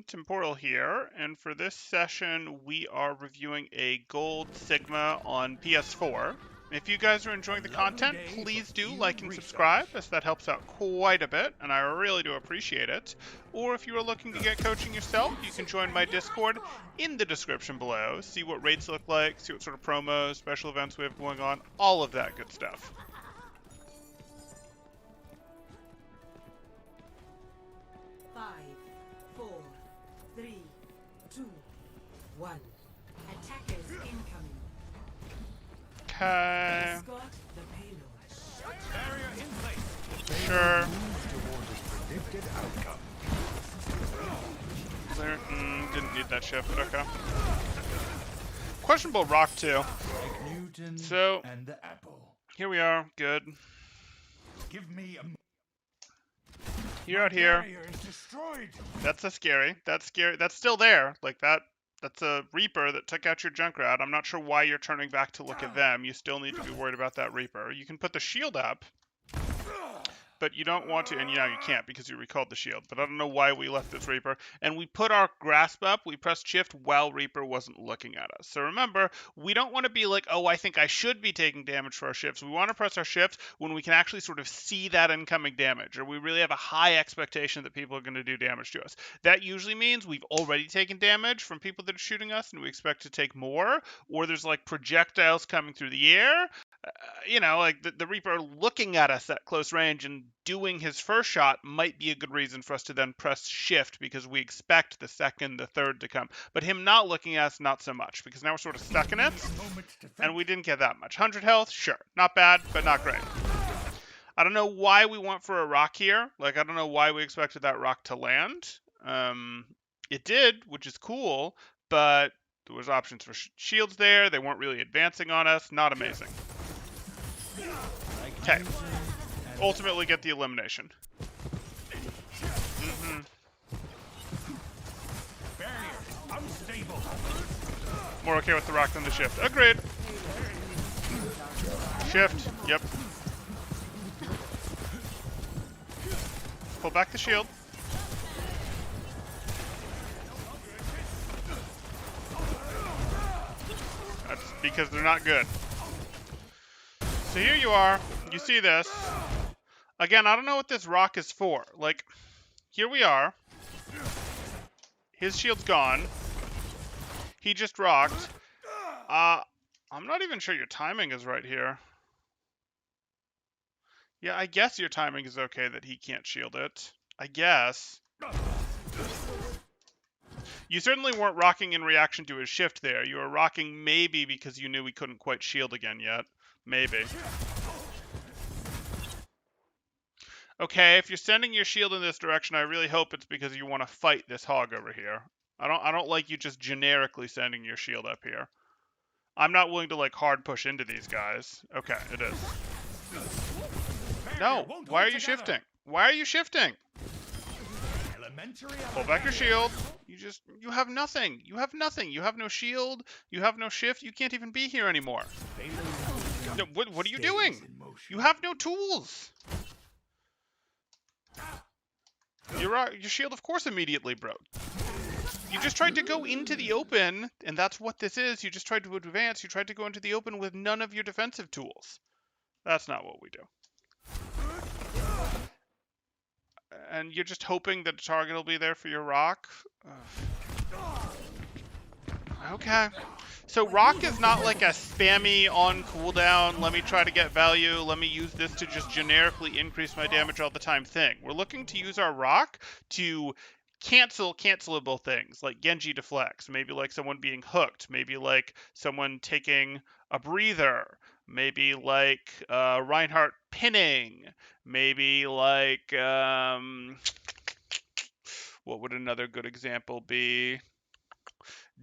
Temporal here, and for this session we are reviewing a Gold Sigma on PS4. If you guys are enjoying the content, please do like and subscribe, as that helps out quite a bit, and I really do appreciate it. Or if you are looking to get coaching yourself, you can join my Discord in the description below, see what rates look like, see what sort of promos, special events we have going on, all of that good stuff. 5, 4, 3, 2, 1. Attackers incoming. Okay, Escort the payload. Barrier in place. sure. Toward the predicted outcome. Clear. Didn't need that shift, but okay. Questionable rock too. Like Newton So- and the apple. Here we are. Good. Give me a You're out here. barrier is destroyed. That's a scary. That's scary. That's still there. Like that. That's a Reaper that took out your Junkrat. I'm not sure why you're turning back to look at them. You still need to be worried about that Reaper. You can put the shield up, but you don't want to, and you can't because you recalled the shield. But I don't know why we left this Reaper. And we put our grasp up, we pressed shift while Reaper wasn't looking at us. So remember, we don't want to be like, oh, I think I should be taking damage for our shifts. We want to press our shift when we can actually sort of see that incoming damage, or we really have a high expectation that people are going to do damage to us. That usually means we've already taken damage from people that are shooting us, and we expect to take more, or there's like projectiles coming through the air. Like the Reaper looking at us at close range and doing his first shot might be a good reason for us to then press shift because we expect the second, the third to come. But him not looking at us, not so much, because now we're sort of stuck in it, and we didn't get that much. 100 health, sure. Not bad, but not great. I don't know why we went for a rock here. Like, I don't know why we expected that rock to land. It did, which is cool, but there was options for shields there. They weren't really advancing on us. Not amazing. Okay. Ultimately get the elimination. Barrier unstable. More okay with the rock than the shift. Agreed. Shift. Yep. Pull back the shield. That's because they're not good. So here you are. You see this. Again, I don't know what this rock is for. Like, here we are. His shield's gone. He just rocked. I'm not even sure your timing is right here. Yeah, I guess your timing is okay that he can't shield it. I guess. You certainly weren't rocking in reaction to his shift there. You were rocking maybe because you knew we couldn't quite shield again yet. Maybe. Okay, if you're sending your shield in this direction, I really hope it's because you want to fight this hog over here. I don't like you just generically sending your shield up here. I'm not willing to like hard push into these guys. Okay, it is. No, why are you shifting? Why are you shifting? Pull back your shield. You have nothing. You have nothing. You have no shield. You have no shift. You can't even be here anymore. No, what are you doing? You have no tools. Your shield, of course, immediately broke. You just tried to go into the open, and that's what this is. You just tried to advance. You tried to go into the open with none of your defensive tools. That's not what we do. And you're just hoping that the target will be there for your rock? Okay. So rock is not like a spammy on cooldown, let me try to get value, let me use this to just generically increase my damage all the time thing. We're looking to use our rock to cancel cancelable things, like Genji deflects, maybe like someone being hooked, maybe like someone taking a breather, maybe like Reinhardt pinning, maybe like, what would another good example be?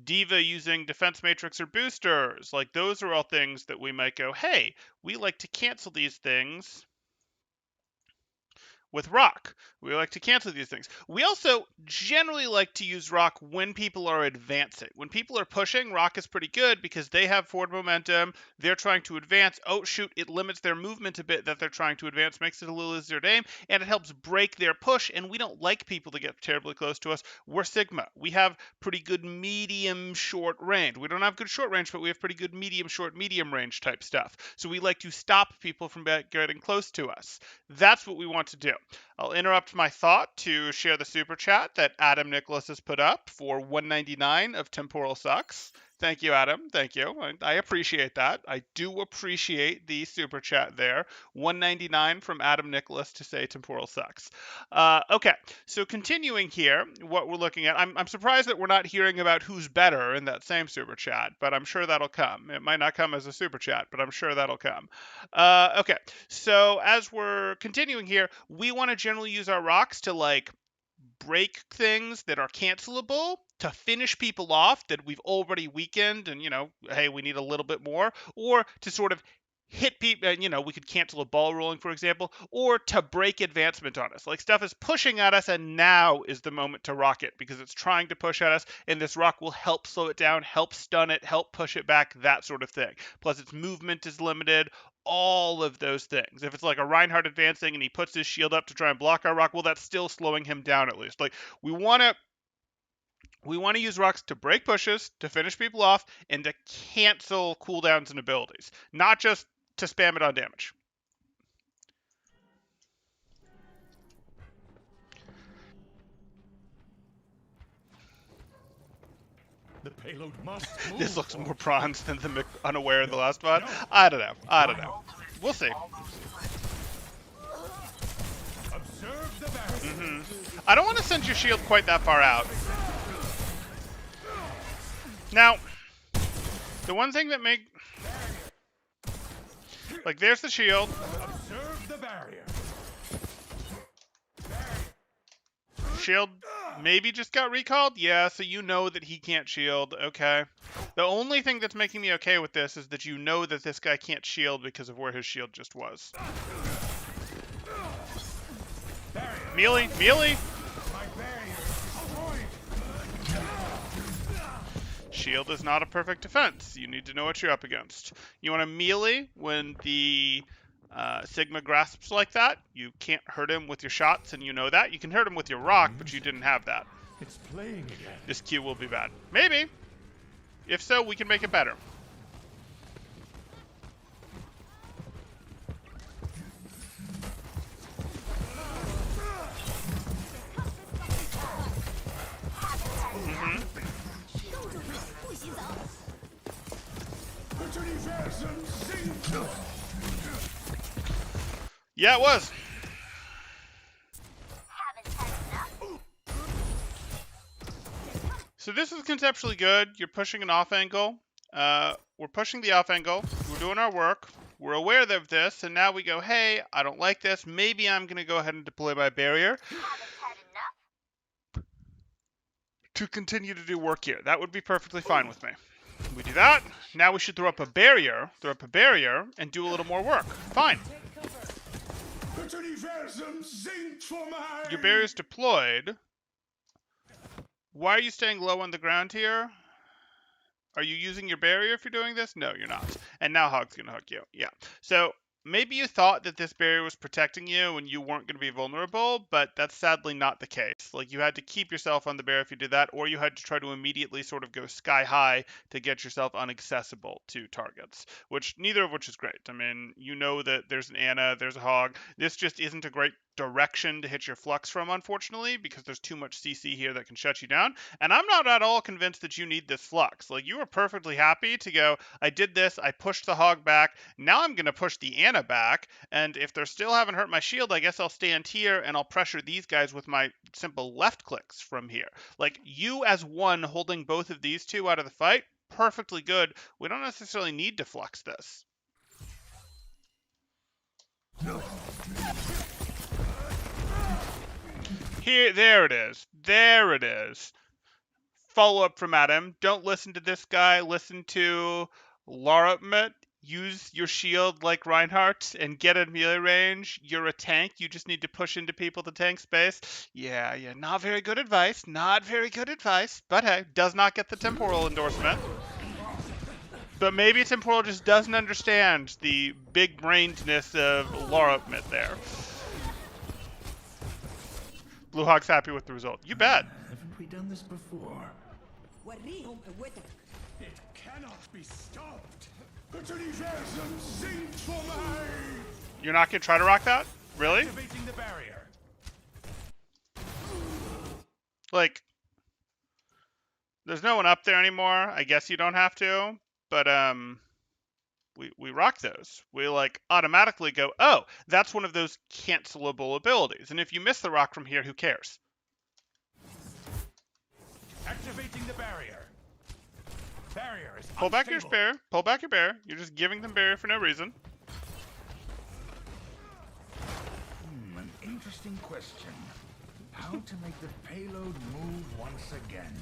D.Va using defense matrix or boosters. Like, those are all things that we might go, hey, we like to cancel these things with Rock. We like to cancel these things. We also generally like to use Rock when people are advancing. When people are pushing, Rock is pretty good because they have forward momentum. They're trying to advance. Oh, shoot, it limits their movement a bit that they're trying to advance, makes it a little easier to aim, and it helps break their push. And we don't like people to get terribly close to us. We're Sigma. We have pretty good medium short range. We don't have good short range, but we have pretty good medium short, medium range type stuff. So we like to stop people from getting close to us. That's what we want to do. I'll interrupt my thought to share the super chat that Adam Nicholas has put up for 199 of Temporal Sucks. Thank you, Adam. Thank you. I appreciate that. I do appreciate the super chat there. 199 from Adam Nicholas to say Temporal Sucks. Okay, so continuing here, what we're looking at, I'm surprised that we're not hearing about who's better in that same super chat, but I'm sure that'll come. It might not come as a super chat, but I'm sure that'll come. Okay, so as we're continuing here, we want to generally use our rocks to like break things that are cancelable, to finish people off that we've already weakened and, hey, we need a little bit more, or to sort of hit people, we could cancel a ball rolling, for example, or to break advancement on us. Like stuff is pushing at us and now is the moment to rock it because it's trying to push at us and this rock will help slow it down, help stun it, help push it back, that sort of thing. Plus its movement is limited, all of those things. If it's like a Reinhardt advancing and he puts his shield up to try and block our rock, well, that's still slowing him down at least. Like we want to use rocks to break pushes, to finish people off, and to cancel cooldowns and abilities, not just to spam it on damage. The payload must move. This looks more bronze than the unaware in the last VOD. I don't know. We'll see. Observe the barrier. I don't want to send your shield quite that far out. Now, the one thing that like, there's the shield. Observe the barrier. Shield maybe just got recalled? Yeah, so you know that he can't shield. Okay. The only thing that's making me okay with this is that you know that this guy can't shield because of where his shield just was. Melee! My barrier destroyed. Shield is not a perfect defense. You need to know what you're up against. You want to melee when the Sigma grasps like that. You can't hurt him with your shots, and you know that. You can hurt him with your rock, but you didn't have that. It's playing again. This Q will be bad. Maybe. If so, we can make it better. Yeah, it was. So this is conceptually good. You're pushing an off angle. We're pushing the off angle. We're doing our work. We're aware of this, and now we go, hey, I don't like this. Maybe I'm going to go ahead and deploy my barrier to continue to do work here. That would be perfectly fine with me. We do that. Now we should throw up a barrier, and do a little more work. Fine. Your barrier's deployed. Why are you staying low on the ground here? Are you using your barrier if you're doing this? No, you're not. And now Hog's going to hook you. Yeah. So maybe you thought that this barrier was protecting you and you weren't going to be vulnerable, but that's sadly not the case. Like, you had to keep yourself on the barrier if you did that, or you had to try to immediately sort of go sky high to get yourself inaccessible to targets, neither of which is great. I mean, you know that there's an Ana, there's a Hog. This just isn't a great direction to hit your flux from, unfortunately, because there's too much CC here that can shut you down. And I'm not at all convinced that you need this flux. Like, you are perfectly happy to go, I did this, I pushed the Hog back, now I'm going to push the Ana back, and if they're still haven't hurt my shield, I guess I'll stand here and I'll pressure these guys with my simple left clicks from here. Like, you as one holding both of these two out of the fight, perfectly good. We don't necessarily need to flux this. No. There it is. Follow up from Adam. Don't listen to this guy. Listen to Laura. use your shield like Reinhardt and get in melee range. You're a tank. You just need to push into people to tank space. Yeah, not very good advice. Not very good advice. But hey, does not get the temporal endorsement. But maybe Temporal just doesn't understand the big-brainedness of Laura Mid there. Blue Hawk's happy with the result. You bet. Haven't we done this before? It cannot be stopped. You're not going to try to rock that? Really? Activating the barrier. Like, there's no one up there anymore. I guess you don't have to. But, we rock those. We, like, automatically go, oh, that's one of those cancelable abilities. And if you miss the rock from here, who cares? Activating the barrier. Barrier is Pull back your unstable. spear. Pull back your bear. You're just giving them barrier for no reason. An interesting question. How to make the payload move once again?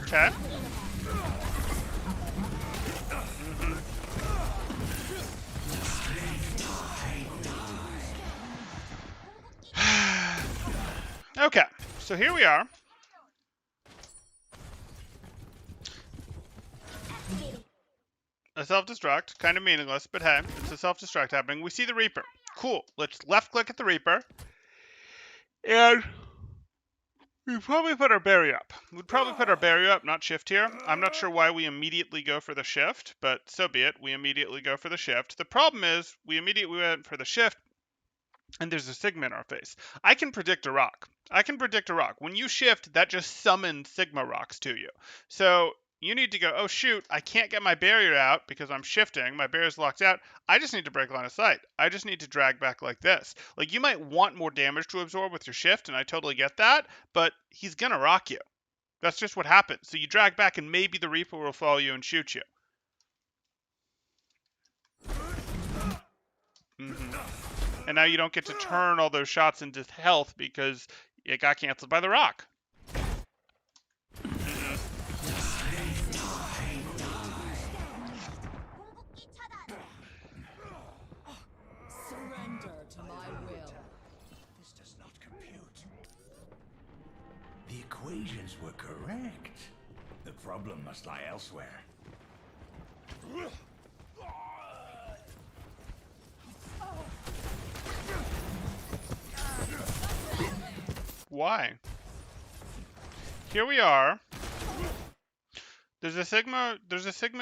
Okay. Okay, so here we are. A self-destruct, kind of meaningless, but hey, it's a self-destruct happening. We see the Reaper. Cool. Let's left-click at the Reaper. And we probably put our barrier up. We'd probably put our barrier up, not shift here. I'm not sure why we immediately go for the shift, but so be it. We immediately go for the shift. The problem is we immediately went for the shift, and there's a Sigma in our face. I can predict a rock. When you shift, that just summons Sigma rocks to you. So you need to go, oh shoot, I can't get my barrier out because I'm shifting. My barrier's locked out. I just need to break line of sight. I just need to drag back like this. Like, you might want more damage to absorb with your shift, and I totally get that, but he's gonna rock you. That's just what happens. So you drag back, and maybe the Reaper will follow you and shoot you. And now you don't get to turn all those shots into health because it got canceled by the rock. Surrender to my will. This does not compute. The equations were correct. The problem must lie elsewhere. Why? Here we are. There's a Sigma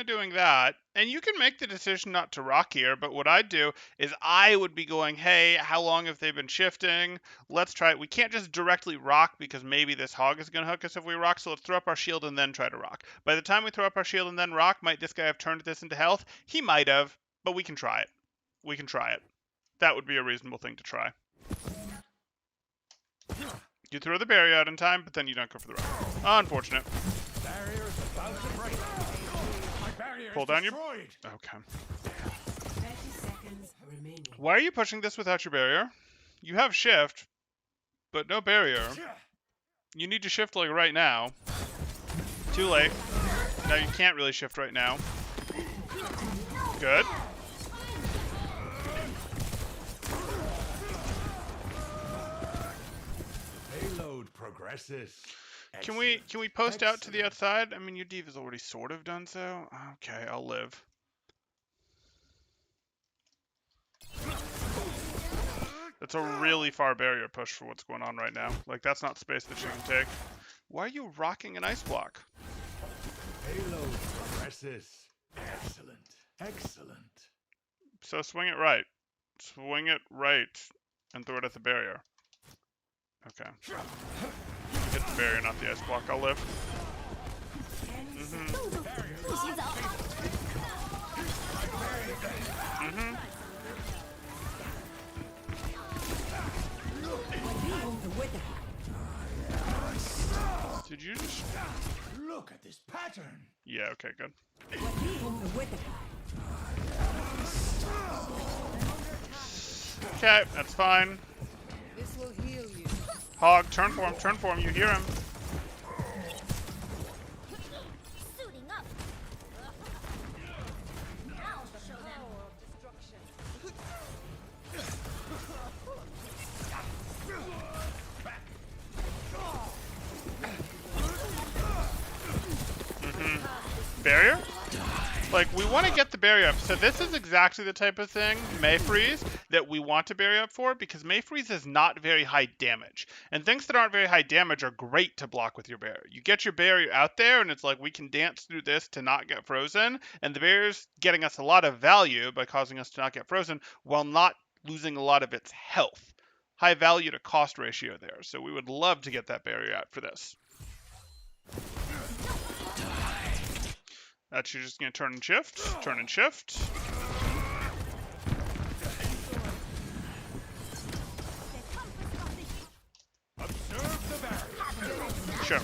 doing that, and you can make the decision not to rock here, but what I'd do is I would be going, hey, how long have they been shifting? Let's try it. We can't just directly rock because maybe this hog is going to hook us if we rock, so let's throw up our shield and then try to rock. By the time we throw up our shield and then rock, might this guy have turned this into health? He might have, but we can try it. We can try it. That would be a reasonable thing to try. You throw the barrier out in time, but then you don't go for the rock. Unfortunate. Barrier is about to break. My barrier Pull is down your... destroyed. Okay. 30 seconds remaining. Why are you pushing this without your barrier? You have shift, but no barrier. You need to shift like right now. Too late. No, you can't really shift right now. Good. Payload progresses. Can we post out to the outside? I mean, your diva's already sort of done so. Okay, I'll live. That's a really far barrier push for what's going on right now. Like, that's not space that you can take. Why are you rocking an ice block? Payload progresses. Excellent. Excellent. So swing it right. Swing it right and throw it at the barrier. Okay. Hit the barrier, not the ice block. I'll live. Did you just... Look at this pattern. Yeah, okay, good. Okay, that's fine. This will heal you. Hog, turn for him, you hear him. Suiting up. barrier. Like, we want to get the barrier up. So this is exactly the type of thing, Mayfreeze, that we want to barrier up for, because Mayfreeze is not very high damage. And things that aren't very high damage are great to block with your barrier. You get your barrier out there, and it's like, we can dance through this to not get frozen, and the barrier's getting us a lot of value by causing us to not get frozen, while not losing a lot of its health. High value to cost ratio there, so we would love to get that barrier out for this. That's you're just going to turn and shift, turn and shift. Observe the barrier. Sure.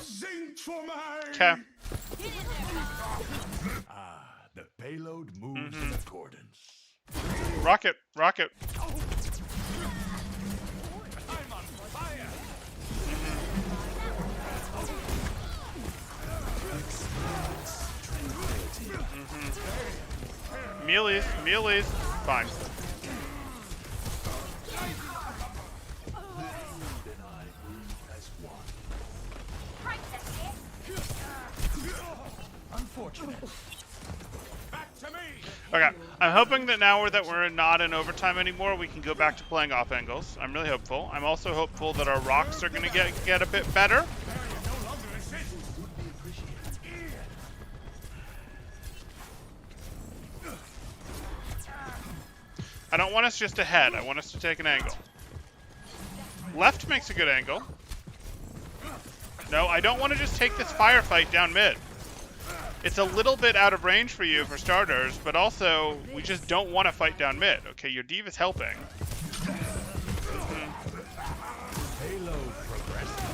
Sing for me. Okay. The payload moves in accordance. Rocket, rocket. I'm on fire. Melees, melees. Fine. Unfortunate. Back to me. Okay, I'm hoping that now that we're not in overtime anymore, we can go back to playing off angles. I'm really hopeful. I'm also hopeful that our rocks are going to get a bit better. No longer exists. I don't want us just ahead. I want us to take an angle. Left makes a good angle. No, I don't want to just take this firefight down mid. It's a little bit out of range for you for starters, but also we just don't want to fight down mid. Okay, your D.Va's helping. Payload progressive.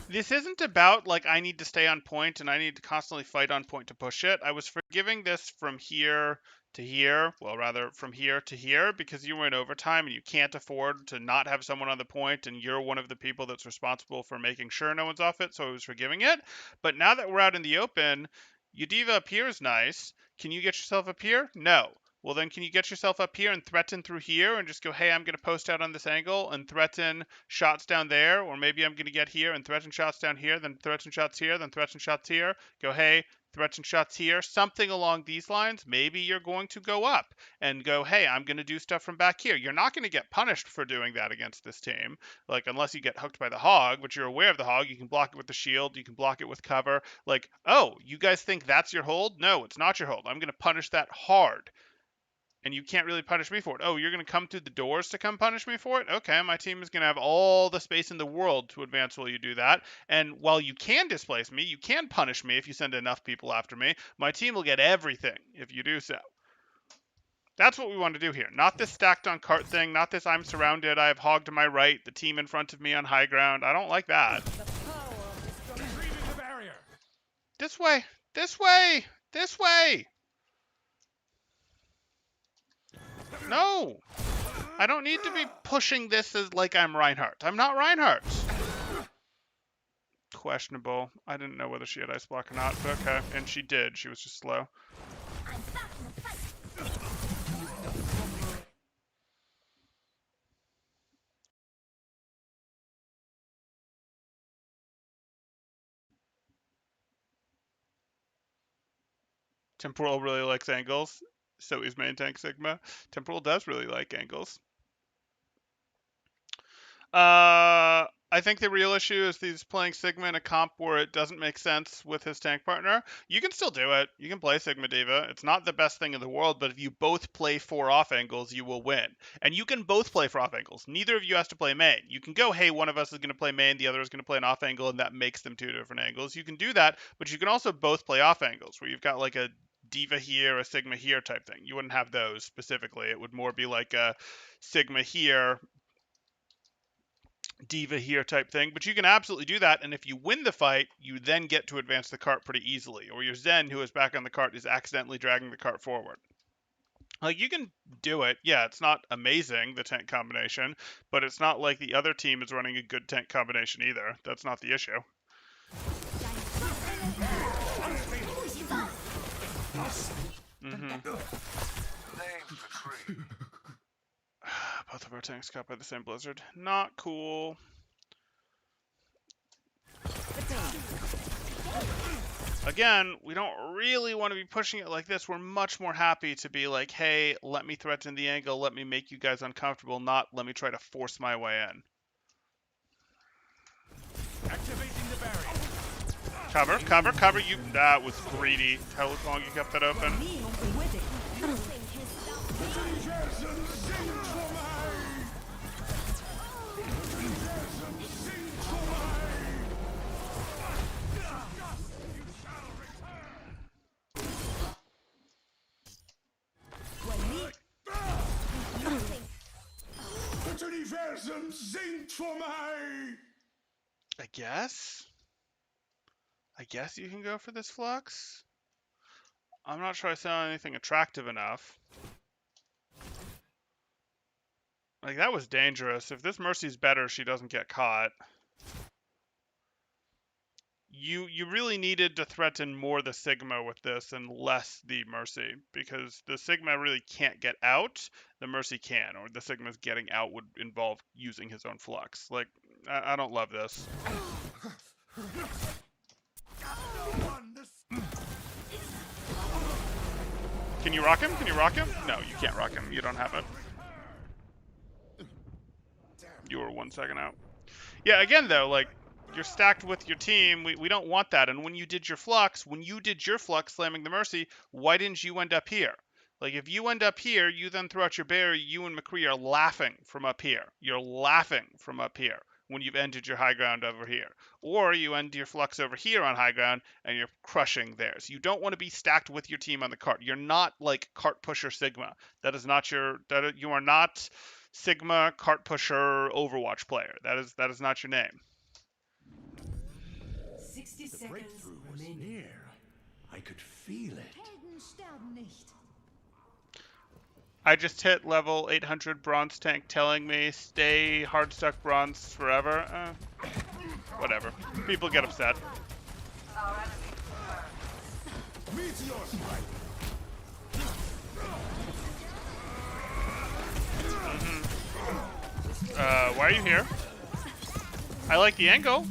This isn't about, like, I need to stay on point and I need to constantly fight on point to push it. I was forgiving this from here to here, well, rather from here to here, because you were in overtime and you can't afford to not have someone on the point, and you're one of the people that's responsible for making sure no one's off it, so I was forgiving it. But now that we're out in the open, your D.Va up here is nice. Can you get yourself up here? No. Well, then can you get yourself up here and threaten through here and just go, hey, I'm going to post out on this angle and threaten shots down there, or maybe I'm going to get here and threaten shots down here, then threaten shots here, then threaten shots here. Go, hey, threaten shots here, something along these lines. Maybe you're going to go up and go, hey, I'm going to do stuff from back here. You're not going to get punished for doing that against this team, like, unless you get hooked by the hog, but you're aware of the hog. You can block it with the shield. You can block it with cover. Like, oh, you guys think that's your hold? No, it's not your hold. I'm going to punish that hard. And you can't really punish me for it. Oh, you're going to come through the doors to come punish me for it? Okay, my team is going to have all the space in the world to advance while you do that. And while you can displace me, you can punish me if you send enough people after me. My team will get everything if you do so. That's what we want to do here. Not this stacked on cart thing. Not this I'm surrounded, I have hog to my right, the team in front of me on high ground. I don't like that. Retrieving the barrier. This way. This way. This way. No! I don't need to be pushing this as like I'm Reinhardt. I'm not Reinhardt. Questionable. I didn't know whether she had ice block or not, but okay. And she did. She was just slow. Temporal really likes angles. So he's main tank Sigma. Temporal does really like angles. I think the real issue is he's playing Sigma in a comp where it doesn't make sense with his tank partner. You can still do it. You can play Sigma D.Va. It's not the best thing in the world, but if you both play 4 off angles, you will win. And you can both play for off angles. Neither of you has to play main. You can go, hey, one of us is going to play main, the other is going to play an off angle, and that makes them 2 different angles. You can do that, but you can also both play off angles, where you've got like a D.Va here, a Sigma here type thing. You wouldn't have those specifically. It would more be like a Sigma here, D.Va here type thing. But you can absolutely do that, and if you win the fight, you then get to advance the cart pretty easily. Or your Zen, who is back on the cart, is accidentally dragging the cart forward. Like, you can do it. Yeah, it's not amazing, the tank combination, but it's not like the other team is running a good tank combination either. That's not the issue. Mm-hmm. Both of our tanks got by the same blizzard. Not cool. Again, we don't really want to be pushing it like this. We're much more happy to be like, hey, let me threaten the angle, let me make you guys uncomfortable, not let me try to force my way in. Activating the barrier. Cover, cover, cover. You. That was greedy. How long you kept that open? Das Universum singt vor mir! I guess you can go for this flux. I'm not sure I saw anything attractive enough. Like, that was dangerous. If this Mercy's better, she doesn't get caught. You really needed to threaten more the Sigma with this and less the Mercy, because the Sigma really can't get out, the Mercy can, or the Sigma's getting out would involve using his own flux. Like, I don't love this. Can you rock him? Can you rock him? No, you can't rock him. You don't have it. You were 1 second out. Yeah, again, though, like, you're stacked with your team. We don't want that. And when you did your flux slamming the Mercy, why didn't you end up here? Like, if you end up here, you then throw out your barrier, you and McCree are laughing from up here. You're laughing from up here when you've ended your high ground over here. Or you end your flux over here on high ground, and you're crushing theirs. You don't want to be stacked with your team on the cart. You're not, like, cart pusher Sigma. That is not your... you are not Sigma cart pusher Overwatch player. That is not your name. 60 The seconds breakthrough was remaining. near. I could feel it. Helden sterben nicht. I just hit level 800 bronze tank telling me stay hard stuck bronze forever. Whatever. People get upset. Meteor strike. Why are you here? I like the angle.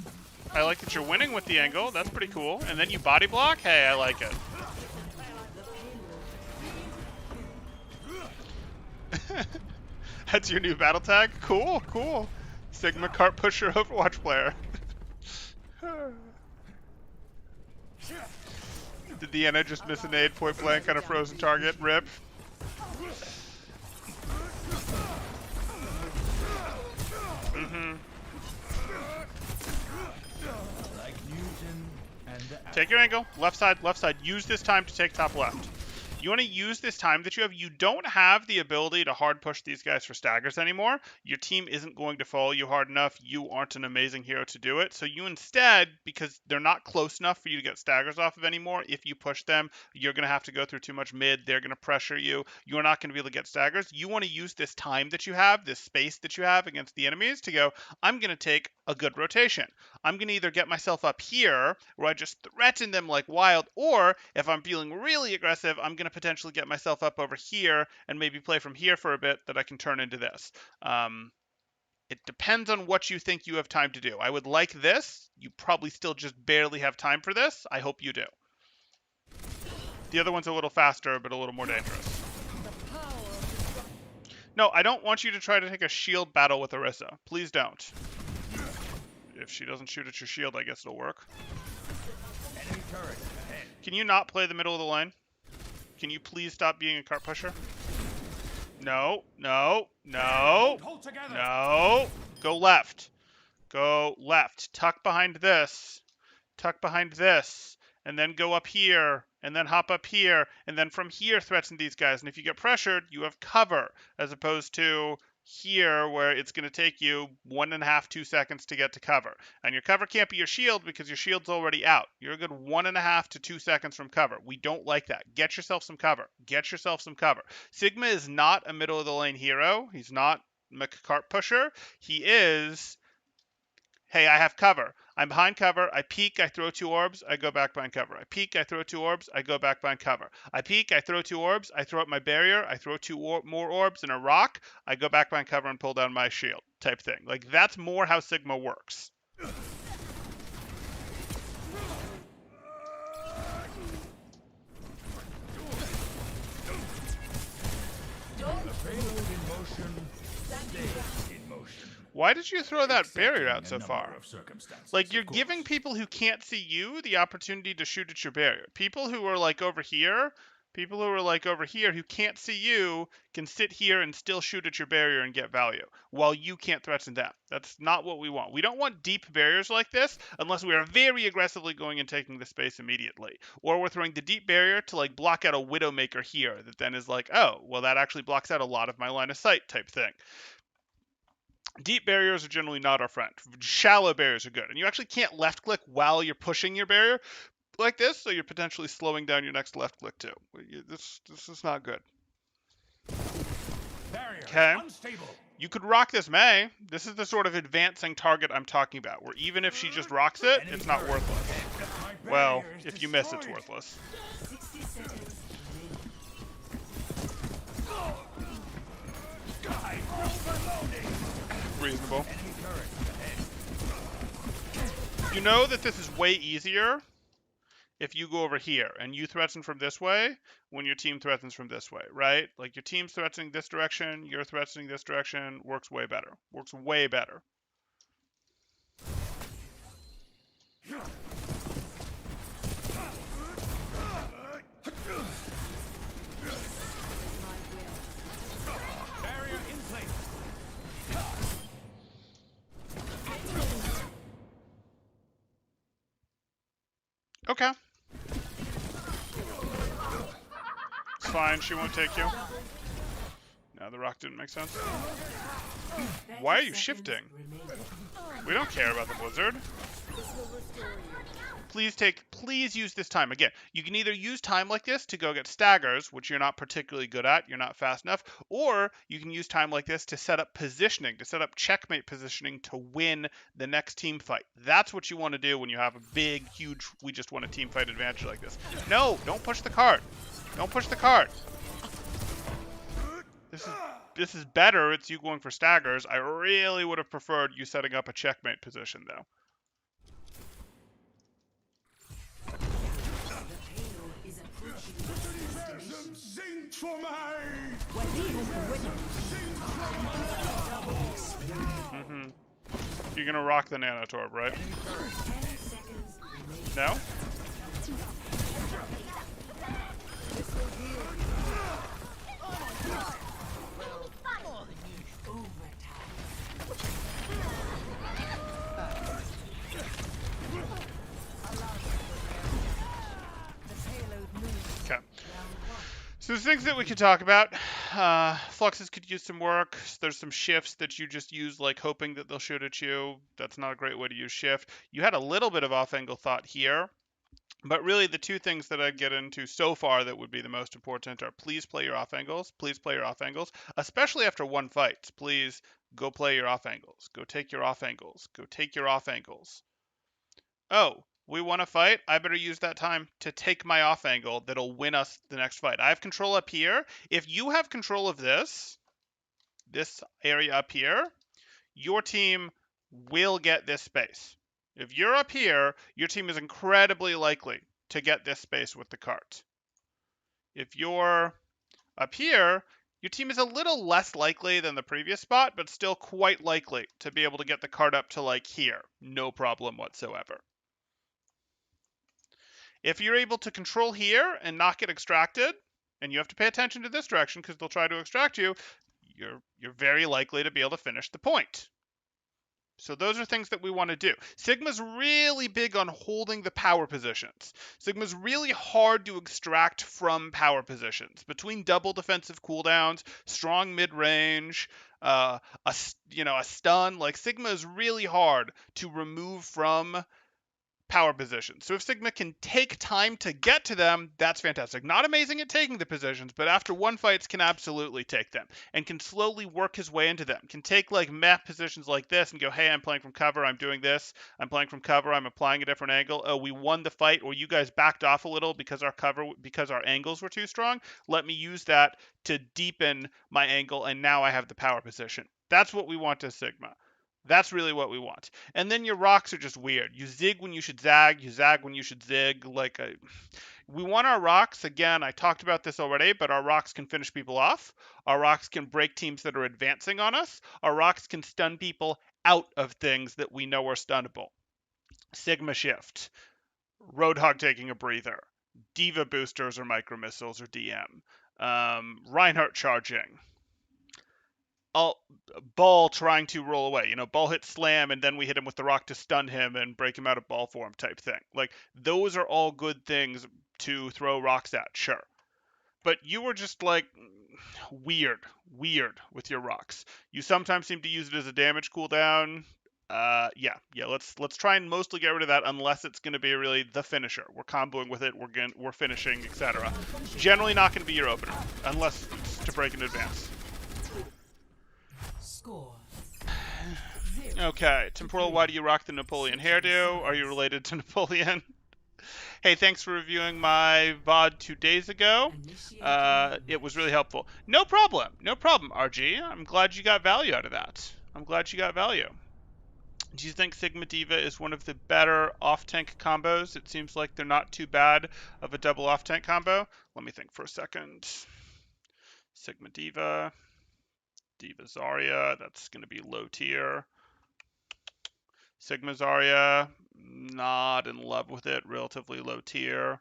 I like that you're winning with the angle. That's pretty cool. And then you body block? Hey, I like it. That's your new battle tag? Cool, cool. Sigma cart pusher Overwatch player. Did the Ana just miss a nade point blank on a frozen target? Rip. Like Newton and the Take your angle. Left side, left side. Use this time to take top left. You want to use this time that you have. You don't have the ability to hard push these guys for staggers anymore. Your team isn't going to follow you hard enough. You aren't an amazing hero to do it. So you instead, because they're not close enough for you to get staggers off of anymore, if you push them, you're going to have to go through too much mid. They're going to pressure you. You're not going to be able to get staggers. You want to use this time that you have, this space that you have against the enemies to go, I'm going to take a good rotation. I'm going to either get myself up here where I just threaten them like wild, or if I'm feeling really aggressive, I'm going to potentially get myself up over here and maybe play from here for a bit that I can turn into this. It depends on what you think you have time to do. I would like this. You probably still just barely have time for this. I hope you do. The other one's a little faster, but a little more dangerous. No, I don't want you to try to take a shield battle with Orisa. Please don't. If she doesn't shoot at your shield, I guess it'll work. enemy turret ahead. Can you not play the middle of the lane? Can you please stop being a cart pusher? No, no, no, Hold together. no. Go left. Go left. Tuck behind this. Tuck behind this. And then go up here. And then hop up here. And then from here threaten these guys. And if you get pressured, you have cover. As opposed to here where it's going to take you 1.5, 2 seconds to get to cover. And your cover can't be your shield because your shield's already out. You're a good 1.5 to 2 seconds from cover. We don't like that. Get yourself some cover. Get yourself some cover. Sigma is not a middle of the lane hero. He's not a cart pusher. He is, hey, I have cover. I'm behind cover. I peek. I throw 2 orbs. I go back behind cover. I peek. I throw 2 orbs. I go back behind cover. I peek. I throw 2 orbs. I throw up my barrier. I throw 2 more orbs and a rock. I go back behind cover and pull down my shield type thing. Like, that's more how Sigma works. Why did you throw that barrier out so far? Like, you're giving people who can't see you the opportunity to shoot at your barrier. People who are like over here, who can't see you can sit here and still shoot at your barrier and get value while you can't threaten them. That's not what we want. We don't want deep barriers like this unless we are very aggressively going and taking the space immediately. Or we're throwing the deep barrier to like block out a Widowmaker here that then is like, oh, well, that actually blocks out a lot of my line of sight type thing. Deep barriers are generally not our friend. Shallow barriers are good. And you actually can't left click while you're pushing your barrier like this, so you're potentially slowing down your next left click too. This is not good. Okay. You could rock this Mei. This is the sort of advancing target I'm talking about, where even if she just rocks it, it's not worthless. Well, if you miss, it's worthless. 60 seconds remaining. Reasonable. You know that this is way easier if you go over here and you threaten from this way when your team threatens from this way, right? Like your team's threatening this direction, you're threatening this direction, works way better. Works way better. Barrier in place. Okay. It's fine, she won't take you. No, the rock didn't make sense. Why are you shifting? We don't care about the blizzard. Please use this time. Again, you can either use time like this to go get staggers, which you're not particularly good at, you're not fast enough, or you can use time like this to set up positioning, to set up checkmate positioning to win the next team fight. That's what you want to do when you have a big, huge, we just want a team fight advantage like this. No, don't push the cart. Don't push the cart. This is better. It's you going for staggers. I really would have preferred you setting up a checkmate position, though. You're gonna rock the Nanotorb, right? 10 seconds remaining. No? Okay. So there's things that we could talk about. Fluxes could use some work. There's some shifts that you just use, like hoping that they'll shoot at you. That's not a great way to use shift. You had a little bit of off-angle thought here. But really, the two things that I'd get into so far that would be the most important are please play your off angles. Please play your off angles, especially after one fight. Please go play your off angles. Go take your off angles. Go take your off angles. Oh, we want to fight? I better use that time to take my off angle that'll win us the next fight. I have control up here. If you have control of this area up here, your team will get this space. If you're up here, your team is incredibly likely to get this space with the cart. If you're up here, your team is a little less likely than the previous spot, but still quite likely to be able to get the cart up to like here. No problem whatsoever. If you're able to control here and not get extracted, and you have to pay attention to this direction because they'll try to extract you, you're very likely to be able to finish the point. So those are things that we want to do. Sigma's really big on holding the power positions. Sigma's really hard to extract from power positions. Between double defensive cooldowns, strong mid-range, a stun, like Sigma is really hard to remove from power positions. So if Sigma can take time to get to them, that's fantastic. Not amazing at taking the positions, but after one fights can absolutely take them and can slowly work his way into them. Can take like map positions like this and go, hey, I'm playing from cover, I'm doing this. I'm playing from cover, I'm applying a different angle. Oh, we won the fight, or you guys backed off a little because our angles were too strong. Let me use that to deepen my angle, and now I have the power position. That's what we want as Sigma. That's really what we want. And then your rocks are just weird. You zig when you should zag. You zag when you should zig. We want our rocks, again, I talked about this already, but our rocks can finish people off. Our rocks can break teams that are advancing on us. Our rocks can stun people out of things that we know are stunnable. Sigma shift. Roadhog taking a breather. Diva boosters or micro missiles or DM. Reinhardt charging. Ball trying to roll away. Ball hit slam and then we hit him with the rock to stun him and break him out of ball form type thing. Like, those are all good things to throw rocks at, sure. But you were just like weird with your rocks. You sometimes seem to use it as a damage cooldown. Yeah. Let's try and mostly get rid of that unless it's going to be really the finisher. We're comboing with it. We're finishing, etc. Generally not going to be your opener unless it's to break in advance. Score. Okay, Temporal, why do you rock the Napoleon hairdo? Are you related to Napoleon? Hey, thanks for reviewing my VOD 2 days ago. It was really helpful. No problem, RG. I'm glad you got value out of that. Do you think Sigma Diva is one of the better off-tank combos? It seems like they're not too bad of a double off-tank combo. Let me think for a second. Sigma Diva. Diva Zarya, that's going to be low tier. Sigma Zarya, not in love with it, relatively low tier.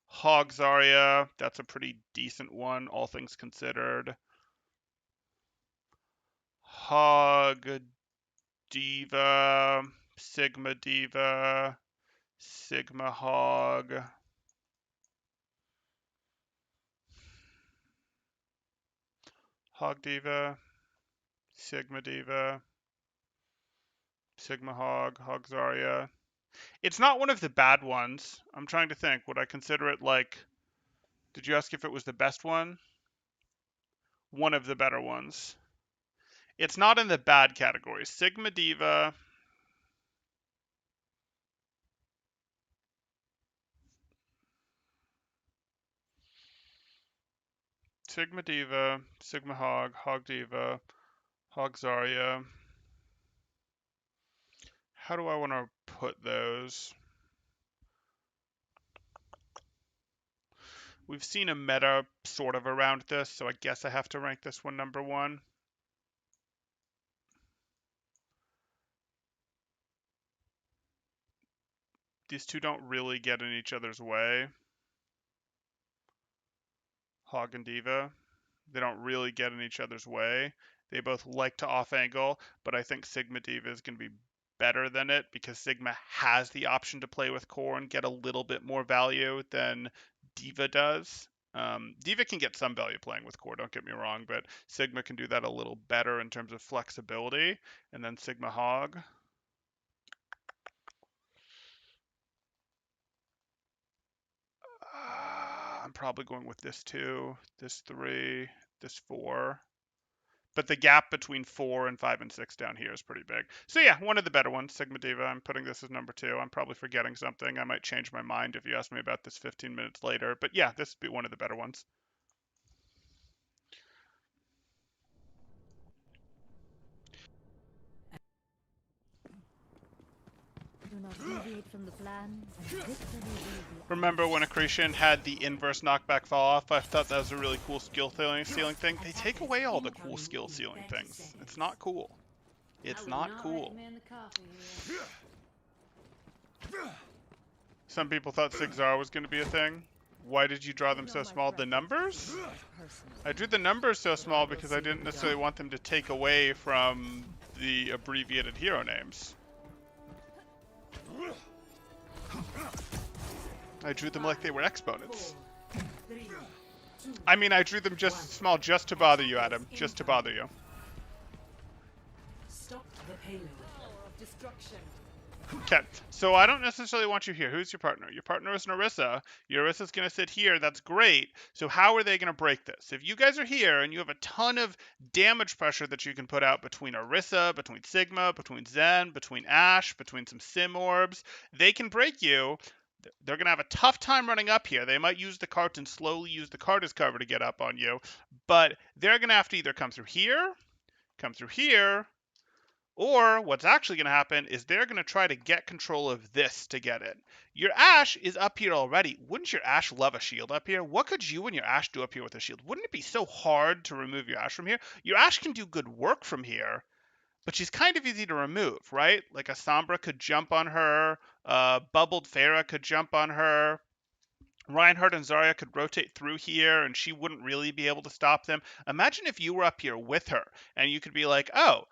Hog Zarya, that's a pretty decent one, all things considered. Hog Diva, Sigma Diva, Sigma Hog. Hog Diva, Sigma Diva, Sigma Hog, Hog Zarya. It's not one of the bad ones. I'm trying to think. Would I consider it like... Did you ask if it was the best one? One of the better ones. It's not in the bad category. Sigma Diva... Sigma Diva, Sigma Hog, Hog Diva, Hog Zarya. How do I want to put those? We've seen a meta sort of around this, so I guess I have to rank this one number 1. These two don't really get in each other's way. Hog and Diva. They don't really get in each other's way. They both like to off angle, but I think Sigma Diva is going to be better than it because Sigma has the option to play with core and get a little bit more value than Diva does. Diva can get some value playing with core, don't get me wrong, but Sigma can do that a little better in terms of flexibility. And then Sigma Hog. I'm probably going with this 2, this 3, this 4. But the gap between 4 and 5 and 6 down here is pretty big. So yeah, one of the better ones, Sigma Diva. I'm putting this as number 2. I'm probably forgetting something. I might change my mind if you ask me about this 15 minutes later. But yeah, this would be one of the better ones. Do not deviate from the plan, and victory will be Remember when Accretion had the inverse knockback fall off? I thought that was a really cool skill ceiling thing. They take away all the cool skill ceiling things. It's not cool. It's not cool. Some people thought Sigzar was going to be a thing. Why did you draw them so small? The numbers? I drew the numbers so small because I didn't necessarily want them to take away from the abbreviated hero names. I drew them like they were exponents. I mean, I drew them just small just to bother you, Adam. Just to bother you. Stop the payload. Power of destruction. Okay, so I don't necessarily want you here. Who's your partner? Your partner is Narissa. Your Narissa's going to sit here. That's great. So how are they going to break this? If you guys are here and you have a ton of damage pressure that you can put out between Orisa, between Sigma, between Zen, between Ash, between some Sim Orbs, they can break you. They're going to have a tough time running up here. They might use the cart and slowly use the cart as cover to get up on you. But they're going to have to either come through here, or what's actually going to happen is they're going to try to get control of this to get in. Your Ashe is up here already. Wouldn't your Ashe love a shield up here? What could you and your Ashe do up here with a shield? Wouldn't it be so hard to remove your Ashe from here? Your Ashe can do good work from here, but she's kind of easy to remove, right? Like a Sombra could jump on her. Bubbled Pharah could jump on her. Reinhardt and Zarya could rotate through here, and she wouldn't really be able to stop them. Imagine if you were up here with her, and you could be like, oh,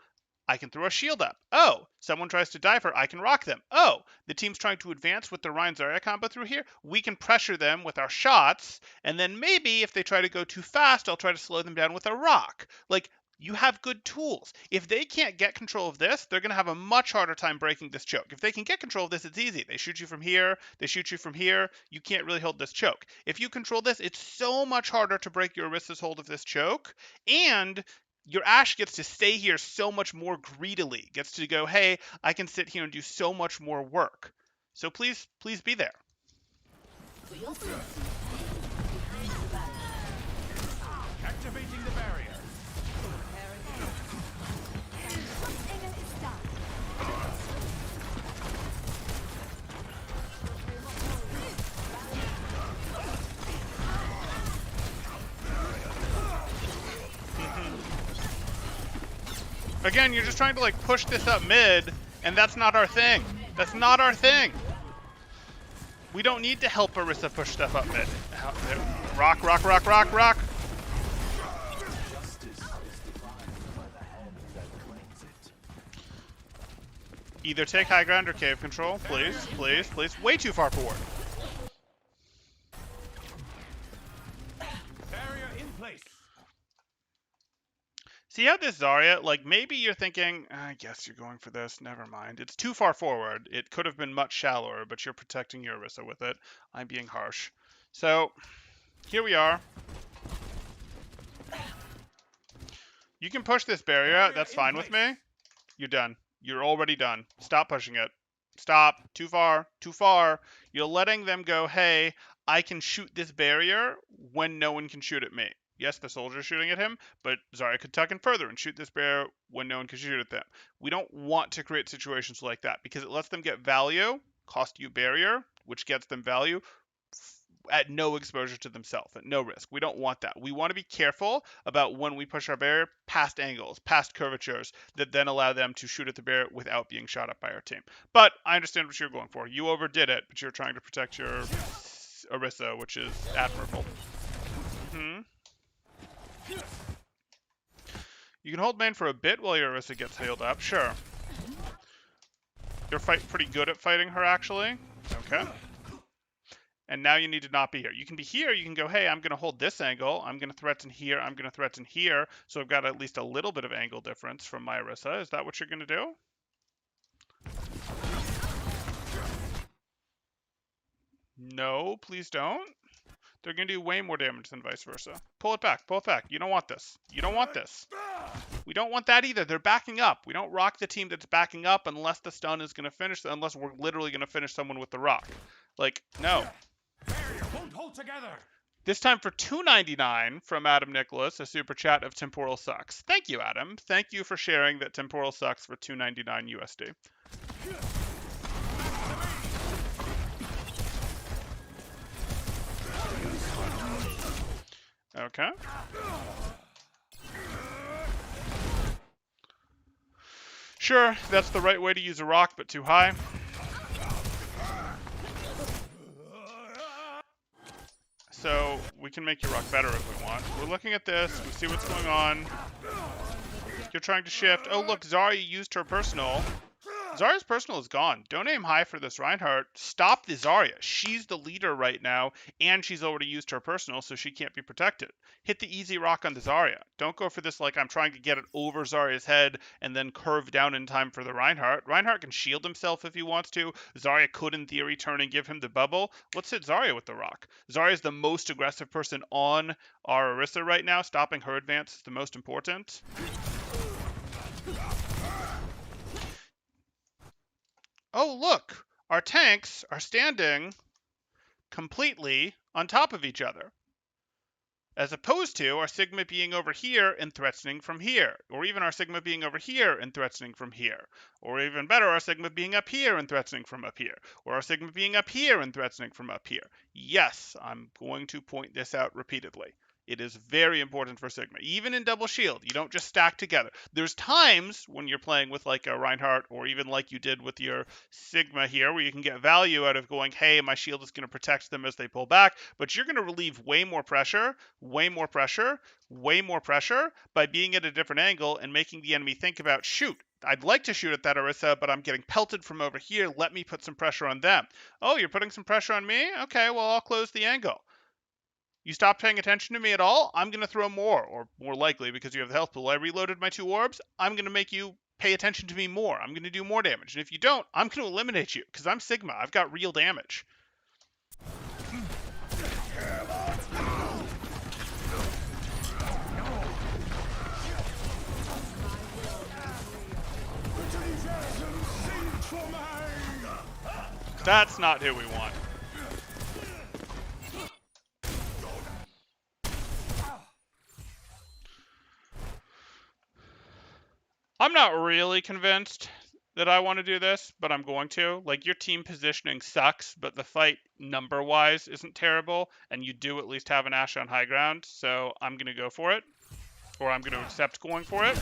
I can throw a shield up. Oh, someone tries to dive her, I can rock them. Oh, the team's trying to advance with the Rein Zarya combo through here. We can pressure them with our shots, and then maybe if they try to go too fast, I'll try to slow them down with a rock. Like, you have good tools. If they can't get control of this, they're going to have a much harder time breaking this choke. If they can get control of this, it's easy. They shoot you from here. They shoot you from here. You can't really hold this choke. If you control this, it's so much harder to break your Orisa's hold of this choke. And your Ashe gets to stay here so much more greedily. Gets to go, hey, I can sit here and do so much more work. So please be there. Activating the barrier. Again, you're just trying to like push this up mid, and that's not our thing. That's not our thing. We don't need to help Orisa push stuff up mid. Rock, rock, rock, rock, rock. Either take high ground or cave control, please, please, please. Way too far forward. Barrier in place. See how this Zarya, like maybe you're thinking, I guess you're going for this, never mind. It's too far forward. It could have been much shallower, but you're protecting your Orisa with it. I'm being harsh. So, here we are. You can push this barrier out, that's fine with me. You're done. You're already done. Stop pushing it. Stop. Too far. Too far. You're letting them go, hey, I can shoot this barrier when no one can shoot at me. Yes, the soldier's shooting at him, but Zarya could tuck in further and shoot this barrier when no one can shoot at them. We don't want to create situations like that because it lets them get value, cost you barrier, which gets them value at no exposure to themselves, at no risk. We don't want that. We want to be careful about when we push our barrier past angles, past curvatures, that then allow them to shoot at the barrier without being shot at by our team. But I understand what you're going for. You overdid it, but you're trying to protect your Orisa, which is admirable. You can hold main for a bit while your Orisa gets healed up, sure. You're pretty good at fighting her, actually. Okay. And now you need to not be here. You can be here, you can go, hey, I'm going to hold this angle, I'm going to threaten here, I'm going to threaten here, so I've got at least a little bit of angle difference from my Orisa. Is that what you're going to do? No, please don't. They're going to do way more damage than vice versa. Pull it back, pull it back. You don't want this. You don't want this. We don't want that either. They're backing up. We don't rock the team that's backing up unless the stun is going to finish, unless we're literally going to finish someone with the rock. Like, no. Barrier won't hold together. This time for $2.99 from Adam Nicholas, a super chat of Temporal Sucks. Thank you, Adam. Thank you for sharing that Temporal Sucks for $2.99 USD. Okay. Sure, that's the right way to use a rock, but too high. So we can make your rock better if we want. We're looking at this. We see what's going on. You're trying to shift. Oh, look, Zarya used her personal. Zarya's personal is gone. Don't aim high for this Reinhardt. Stop the Zarya. She's the leader right now, and she's already used her personal, so she can't be protected. Hit the easy rock on the Zarya. Don't go for this like I'm trying to get it over Zarya's head and then curve down in time for the Reinhardt. Reinhardt can shield himself if he wants to. Zarya could, in theory, turn and give him the bubble. Let's hit Zarya with the rock. Zarya is the most aggressive person on our Orisa right now. Stopping her advance is the most important. Oh, look! Our tanks are standing completely on top of each other. As opposed to our Sigma being over here and threatening from here. Or even our Sigma being over here and threatening from here. Or even better, our Sigma being up here and threatening from up here. Or our Sigma being up here and threatening from up here. Yes, I'm going to point this out repeatedly. It is very important for Sigma. Even in double shield, you don't just stack together. There's times when you're playing with like a Reinhardt or even like you did with your Sigma here where you can get value out of going, hey, my shield is going to protect them as they pull back, but you're going to relieve way more pressure by being at a different angle and making the enemy think about, shoot, I'd like to shoot at that Orisa, but I'm getting pelted from over here. Let me put some pressure on them. Oh, you're putting some pressure on me? Okay, well, I'll close the angle. You stop paying attention to me at all, I'm going to throw more, or more likely because you have the health pool. I reloaded my 2 orbs, I'm going to make you pay attention to me more. I'm going to do more damage. And if you don't, I'm going to eliminate you because I'm Sigma. I've got real damage. That's not who we want. I'm not really convinced that I want to do this, but I'm going to. Like, your team positioning sucks, but the fight number-wise isn't terrible, and you do at least have an Ashe on high ground, so I'm going to go for it. Or I'm going to accept going for it.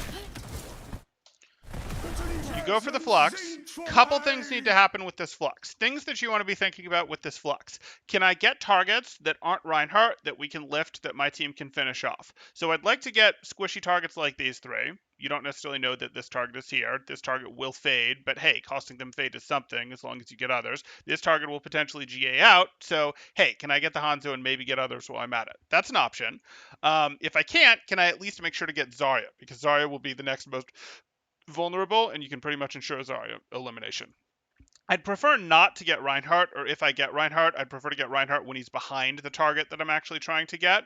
You go for the flux. Couple things need to happen with this flux. Things that you want to be thinking about with this flux. Can I get targets that aren't Reinhardt that we can lift that my team can finish off? So I'd like to get squishy targets like these 3. You don't necessarily know that this target is here. This target will fade, but hey, costing them fade is something as long as you get others. This target will potentially GA out, so hey, can I get the Hanzo and maybe get others while I'm at it? That's an option. If I can't, can I at least make sure to get Zarya? Because Zarya will be the next most vulnerable, and you can pretty much ensure Zarya elimination. I'd prefer not to get Reinhardt, or if I get Reinhardt, I'd prefer to get Reinhardt when he's behind the target that I'm actually trying to get.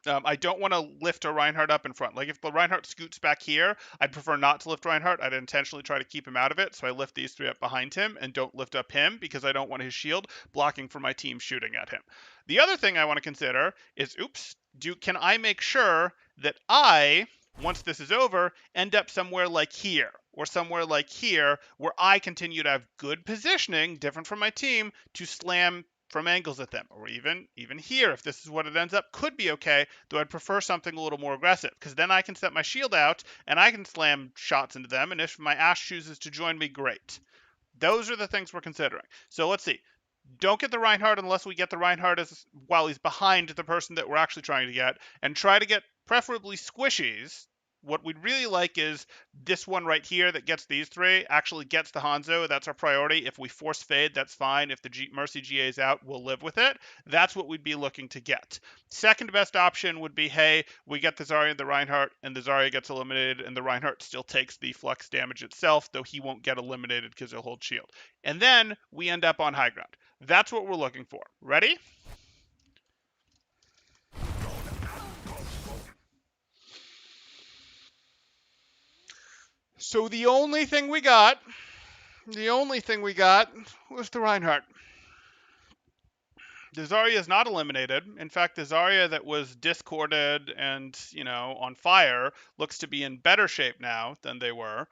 I don't want to lift a Reinhardt up in front. Like, if the Reinhardt scoots back here, I'd prefer not to lift Reinhardt. I'd intentionally try to keep him out of it, so I lift these 3 up behind him and don't lift up him because I don't want his shield blocking for my team shooting at him. The other thing I want to consider is, can I make sure that I, once this is over, end up somewhere like here or somewhere like here where I continue to have good positioning, different from my team, to slam from angles at them, or even here, if this is what it ends up, could be okay, though I'd prefer something a little more aggressive, because then I can set my shield out, and I can slam shots into them, and if my Ashe chooses to join me, great. Those are the things we're considering. So let's see. Don't get the Reinhardt unless we get the Reinhardt while he's behind the person that we're actually trying to get, and try to get preferably squishies. What we'd really like is this one right here that gets these 3 actually gets the Hanzo. That's our priority. If we force fade, that's fine. If the Mercy GA is out, we'll live with it. That's what we'd be looking to get. Second best option would be, hey, we get the Zarya and the Reinhardt, and the Zarya gets eliminated, and the Reinhardt still takes the flux damage itself, though he won't get eliminated because he'll hold shield. And then we end up on high ground. That's what we're looking for. Ready? So the only thing we got was the Reinhardt. The Zarya is not eliminated. In fact, the Zarya that was discorded and, on fire looks to be in better shape now than they were.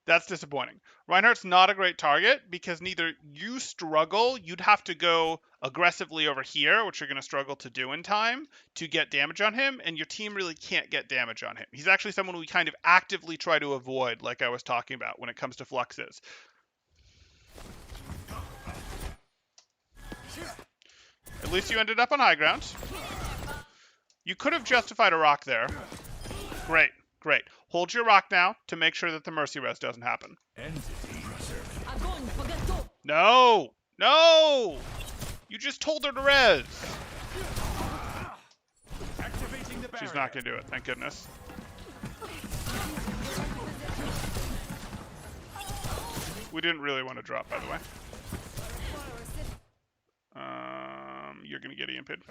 That's disappointing. Reinhardt's not a great target because neither you struggle, you'd have to go aggressively over here, which you're going to struggle to do in time, to get damage on him, and your team really can't get damage on him. He's actually someone we kind of actively try to avoid, like I was talking about when it comes to fluxes. At least you ended up on high ground. You could have justified a rock there. Great. Hold your rock now to make sure that the Mercy Res doesn't happen. Entity reserved. Огонь по готов! No! No! You just told her to res! Activating the barrier. She's not gonna do it, thank goodness. We didn't really want to drop, by the way. You're gonna get EMP'd.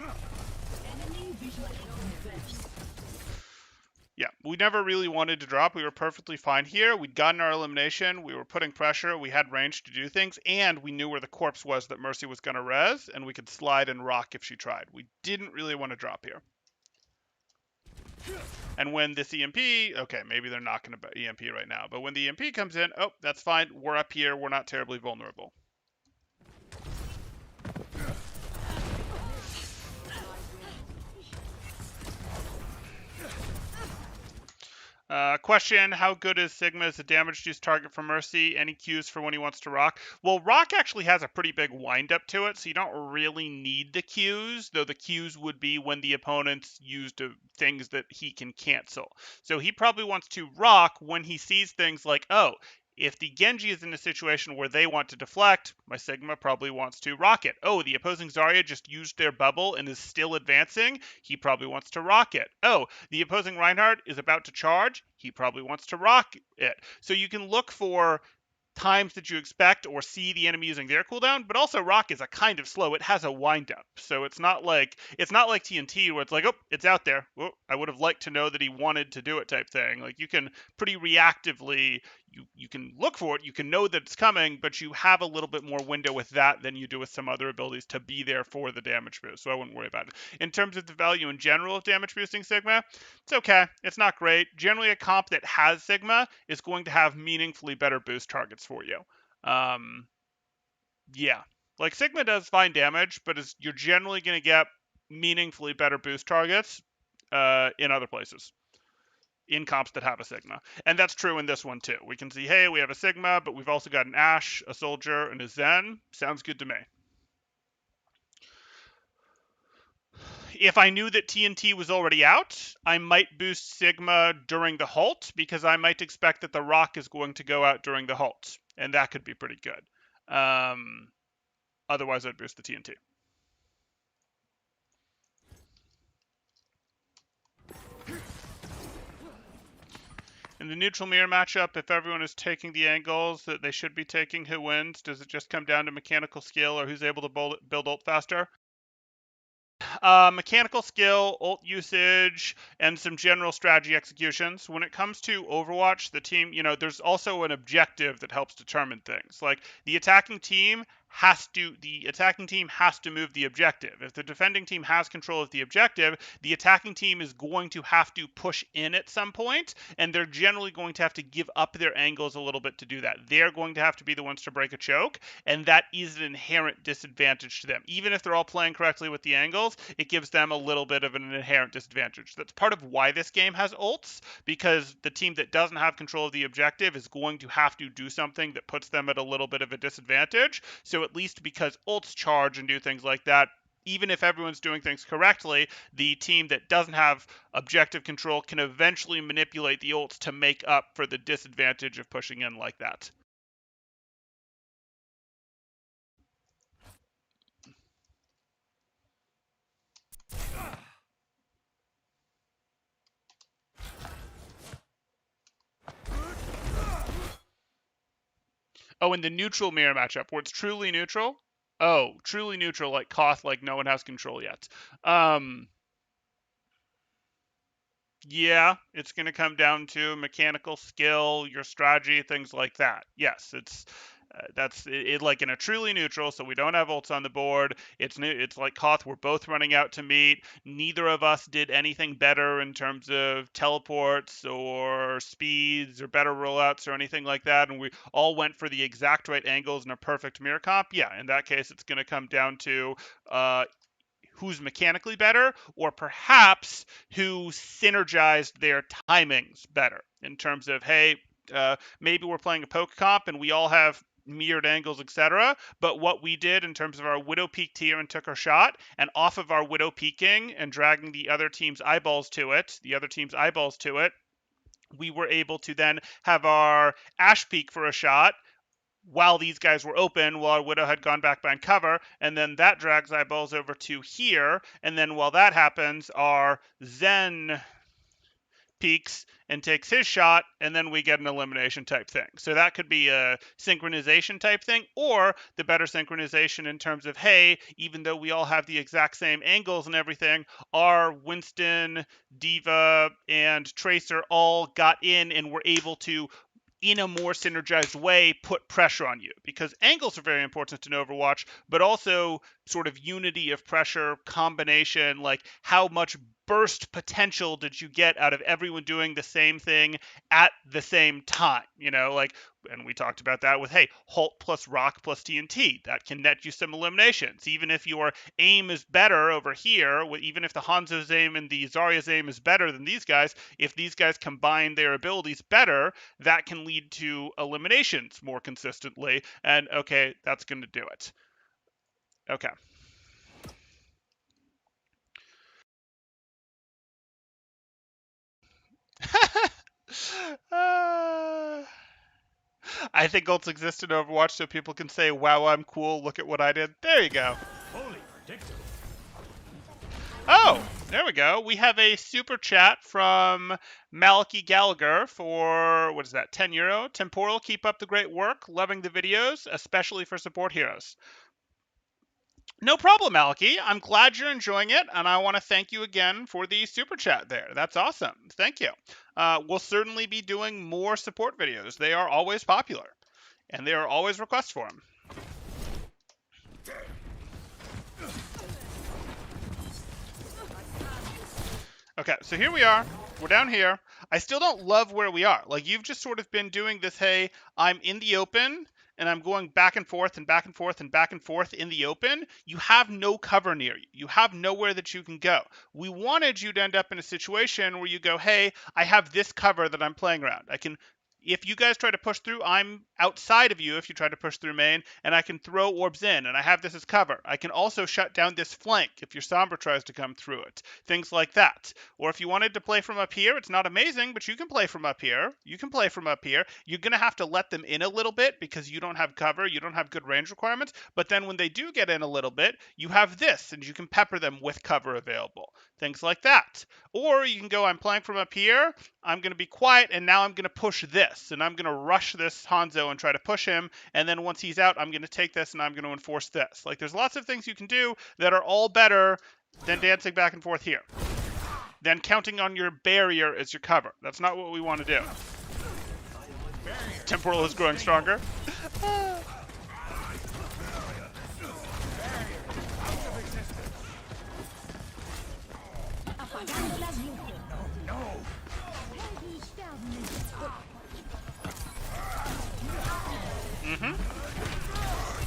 Yeah, we never really wanted to drop. We were perfectly fine here. We'd gotten our elimination. We were putting pressure. We had range to do things. And we knew where the corpse was that Mercy was going to res. And we could slide and rock if she tried. We didn't really want to drop here. And when this EMP... Okay, maybe they're not going to EMP right now. But when the EMP comes in, oh, that's fine. We're up here. We're not terribly vulnerable. Question, how good is Sigma as a damage-reduced target for Mercy? Any cues for when he wants to rock? Well, rock actually has a pretty big wind-up to it, so you don't really need the cues, though the cues would be when the opponent's used things that he can cancel. So he probably wants to rock when he sees things like, oh, if the Genji is in a situation where they want to deflect, my Sigma probably wants to rock it. Oh, the opposing Zarya just used their bubble and is still advancing. He probably wants to rock it. Oh, the opposing Reinhardt is about to charge. He probably wants to rock it. So you can look for times that you expect or see the enemy using their cooldown, but also rock is a kind of slow. It has a wind up. So it's not like TNT where it's like, oh, it's out there. Oh, I would have liked to know that he wanted to do it type thing. Like you can pretty reactively you can look for it, you can know that it's coming, but you have a little bit more window with that than you do with some other abilities to be there for the damage boost. So I wouldn't worry about it. In terms of the value in general of damage boosting Sigma, it's okay. It's not great. Generally a comp that has Sigma is going to have meaningfully better boost targets for you. Yeah. Like Sigma does fine damage, but you're generally going to get meaningfully better boost targets in other places. In comps that have a Sigma. And that's true in this one too. We can see, hey, we have a Sigma, but we've also got an Ashe, a Soldier, and a Zen. Sounds good to me. If I knew that TNT was already out, I might boost Sigma during the halt, because I might expect that the rock is going to go out during the halt. And that could be pretty good. Otherwise, I'd boost the TNT. In the neutral mirror matchup, if everyone is taking the angles that they should be taking, who wins? Does it just come down to mechanical skill or who's able to build ult faster? Mechanical skill, ult usage, and some general strategy executions. When it comes to Overwatch, the team, there's also an objective that helps determine things. Like the attacking team has to move the objective. If the defending team has control of the objective, the attacking team is going to have to push in at some point, and they're generally going to have to give up their angles a little bit to do that. They're going to have to be the ones to break a choke, and that is an inherent disadvantage to them. Even if they're all playing correctly with the angles, it gives them a little bit of an inherent disadvantage. That's part of why this game has ults, because the team that doesn't have control of the objective is going to have to do something that puts them at a little bit of a disadvantage. So at least because ults charge and do things like that, even if everyone's doing things correctly, the team that doesn't have objective control can eventually manipulate the ults to make up for the disadvantage of pushing in like that. Oh, in the neutral mirror matchup, where it's truly neutral? Oh, truly neutral, like Koth, like no one has control yet. Yeah, it's going to come down to mechanical skill, your strategy, things like that. Yes, it's that's it. Like in a truly neutral, so we don't have ults on the board. It's like Koth. We're both running out to meet. Neither of us did anything better in terms of teleports or speeds or better rollouts or anything like that, and we all went for the exact right angles in a perfect mirror comp. Yeah, in that case, it's going to come down to who's mechanically better, or perhaps who synergized their timings better in terms of, hey, maybe we're playing a poke comp and we all have mirrored angles, etc. But what we did in terms of our Widow peeked here and took our shot, and off of our Widow peeking and dragging the other team's eyeballs to it, we were able to then have our Ash Peak for a shot while these guys were open, while our Widow had gone back behind cover, and then that drags eyeballs over to here, and then while that happens, our Zen peaks and takes his shot, and then we get an elimination type thing. So that could be a synchronization type thing, or the better synchronization in terms of, hey, even though we all have the exact same angles and everything, our Winston, Diva, and Tracer all got in and were able to, in a more synergized way, put pressure on you, because angles are very important in Overwatch, but also sort of unity of pressure, combination, like how much burst potential did you get out of everyone doing the same thing at the same time, like, and we talked about that with, hey, Halt plus Rock plus TNT, that can net you some eliminations, even if your aim is better over here, even if the Hanzo's aim and the Zarya's aim is better than these guys, if these guys combine their abilities better, that can lead to eliminations more consistently, and okay, that's going to do it. Okay. I think ults exist in Overwatch so people can say, wow, I'm cool, look at what I did. There you go. Fully predictable. Oh, there we go. We have a super chat from Malachi Gallagher for, what is that, €10? Temporal, keep up the great work. Loving the videos, especially for support heroes. No problem, Malachi. I'm glad you're enjoying it, and I want to thank you again for the super chat there. That's awesome. Thank you. We'll certainly be doing more support videos. They are always popular, and there are always requests for them. Okay, so here we are. We're down here. I still don't love where we are. Like, you've just sort of been doing this, hey, I'm in the open, and I'm going back and forth and back and forth and back and forth in the open. You have no cover near you. You have nowhere that you can go. We wanted you to end up in a situation where you go, hey, I have this cover that I'm playing around. If you guys try to push through, I'm outside of you if you try to push through main, and I can throw orbs in, and I have this as cover. I can also shut down this flank if your Sombra tries to come through it. Things like that. Or if you wanted to play from up here, it's not amazing, but you can play from up here. You can play from up here. You're going to have to let them in a little bit because you don't have cover, you don't have good range requirements, but then when they do get in a little bit, you have this, and you can pepper them with cover available. Things like that. Or you can go, I'm playing from up here, I'm going to be quiet, and now I'm going to push this, and I'm going to rush this Hanzo and try to push him, and then once he's out, I'm going to take this, and I'm going to enforce this. Like, there's lots of things you can do that are all better than dancing back and forth here. Then counting on your barrier as your cover. That's not what we want to do. Temporal is growing stronger.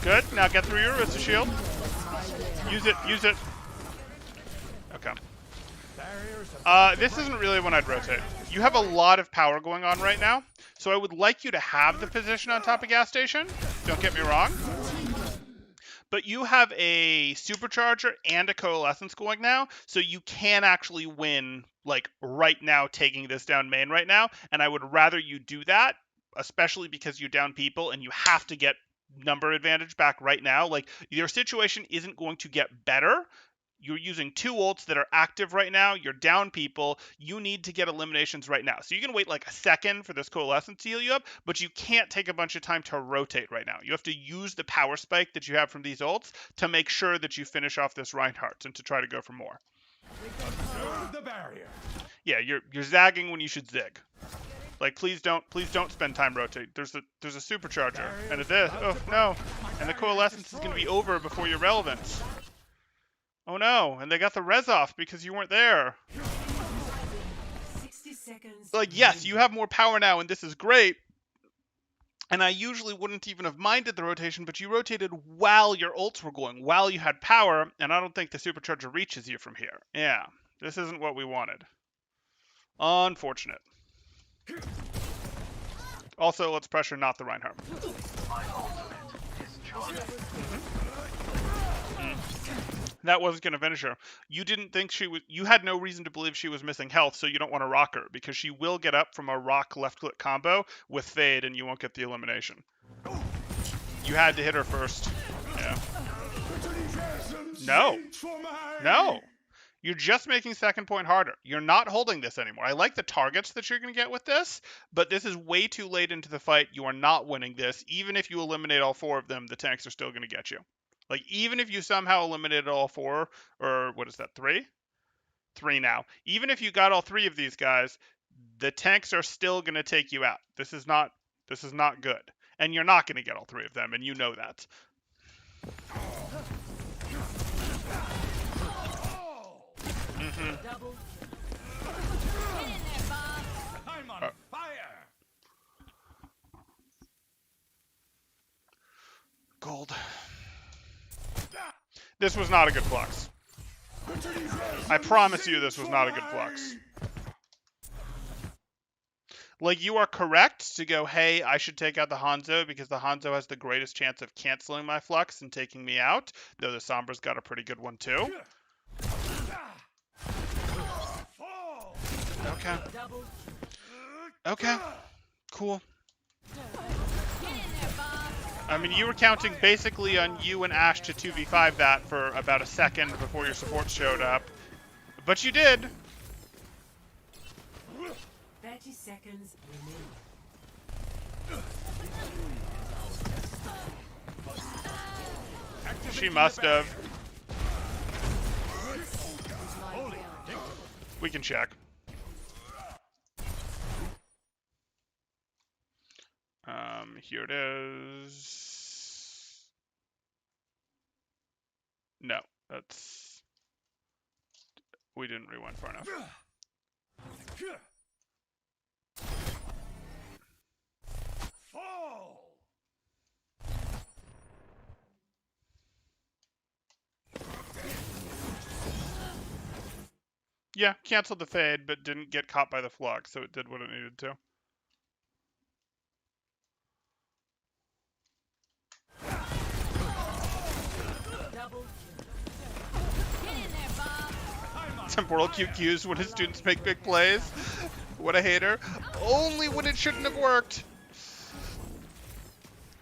Good. Now get through your Arista shield. Use it. Use it. Okay. This isn't really when I'd rotate. You have a lot of power going on right now, so I would like you to have the position on top of gas station. Don't get me wrong. But you have a supercharger and a coalescence going now, so you can actually win, like, right now, taking this down main right now, and I would rather you do that, especially because you down people and you have to get number advantage back right now. Like, your situation isn't going to get better. You're using 2 ults that are active right now. You're down people. You need to get eliminations right now. So you can wait like a second for this coalescence to heal you up, but you can't take a bunch of time to rotate right now. You have to use the power spike that you have from these ults to make sure that you finish off this Reinhardt and to try to go for more. Observe the barrier. Yeah, you're zagging when you should zig. Like, please don't spend time rotating. There's a supercharger, and it is. Oh no, and the coalescence is going to be over before your relevance. Oh no, and they got the res off because you weren't there. 60 seconds. Like, yes, you have more power now, and this is great. And I usually wouldn't even have minded the rotation, but you rotated while your ults were going, while you had power, and I don't think the supercharger reaches you from here. Yeah, this isn't what we wanted. Unfortunate. Also, let's pressure not the Reinhardt. That wasn't going to finish her. You didn't think she was. You had no reason to believe she was missing health, so you don't want to rock her because she will get up from a rock left click combo with fade, and you won't get the elimination. You had to hit her first. Yeah. No. No. You're just making second point harder. You're not holding this anymore. I like the targets that you're going to get with this, but this is way too late into the fight. You are not winning this. Even if you eliminate all 4 of them, the tanks are still going to get you. Like, even if you somehow eliminated all 4, or what is that, 3? 3 now. Even if you got all 3 of these guys, the tanks are still going to take you out. This is not good. And you're not going to get all 3 of them, and you know that. Double. I'm on fire. Gold. This was not a good flux. I promise you this was not a good flux. Like, you are correct to go, hey, I should take out the Hanzo because the Hanzo has the greatest chance of canceling my flux and taking me out, though the Sombra's got a pretty good one too. Okay. Double. Okay. Cool. I mean, you were counting basically on you and Ash to 2v5 that for about a second before your support showed up. But you did. 30 seconds remaining. She must have. We can check. Here it is. No, that's... We didn't rewind far enough. Fall. Yeah, canceled the fade, but didn't get caught by the flux, so it did what it needed to. Double. Temporal QQs when his students make big plays. What a hater. Only when it shouldn't have worked.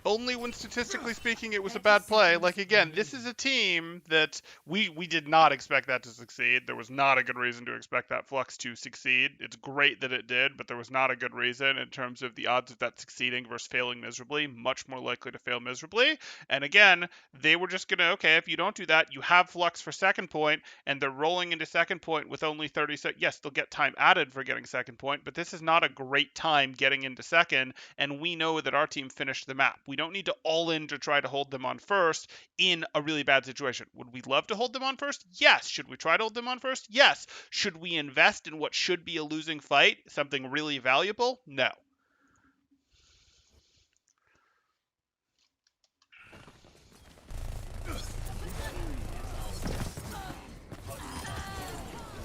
Only when, statistically speaking, it was a bad play. Like, again, this is a team that we did not expect that to succeed. There was not a good reason to expect that flux to succeed. It's great that it did, but there was not a good reason in terms of the odds of that succeeding versus failing miserably. Much more likely to fail miserably. And again, they were just going to, okay, if you don't do that, you have flux for second point, and they're rolling into second point with only 30 seconds. Yes, they'll get time added for getting second point, but this is not a great time getting into second, and we know that our team finished the map. We don't need to all in to try to hold them on first in a really bad situation. Would we love to hold them on first? Yes. Should we try to hold them on first? Yes. Should we invest in what should be a losing fight, something really valuable? No.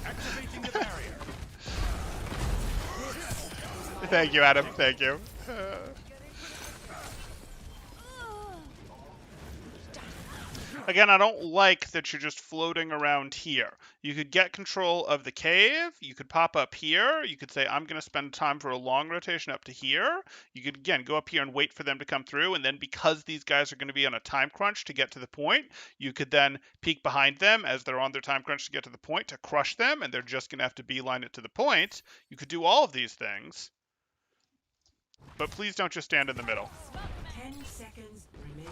Activating the barrier. Thank you, Adam. Thank you. Again, I don't like that you're just floating around here. You could get control of the cave. You could pop up here. You could say, I'm going to spend time for a long rotation up to here. You could, again, go up here and wait for them to come through. And then because these guys are going to be on a time crunch to get to the point, you could then peek behind them as they're on their time crunch to get to the point to crush them. And they're just going to have to beeline it to the point. You could do all of these things. But please don't just stand in the middle. 10 seconds remaining.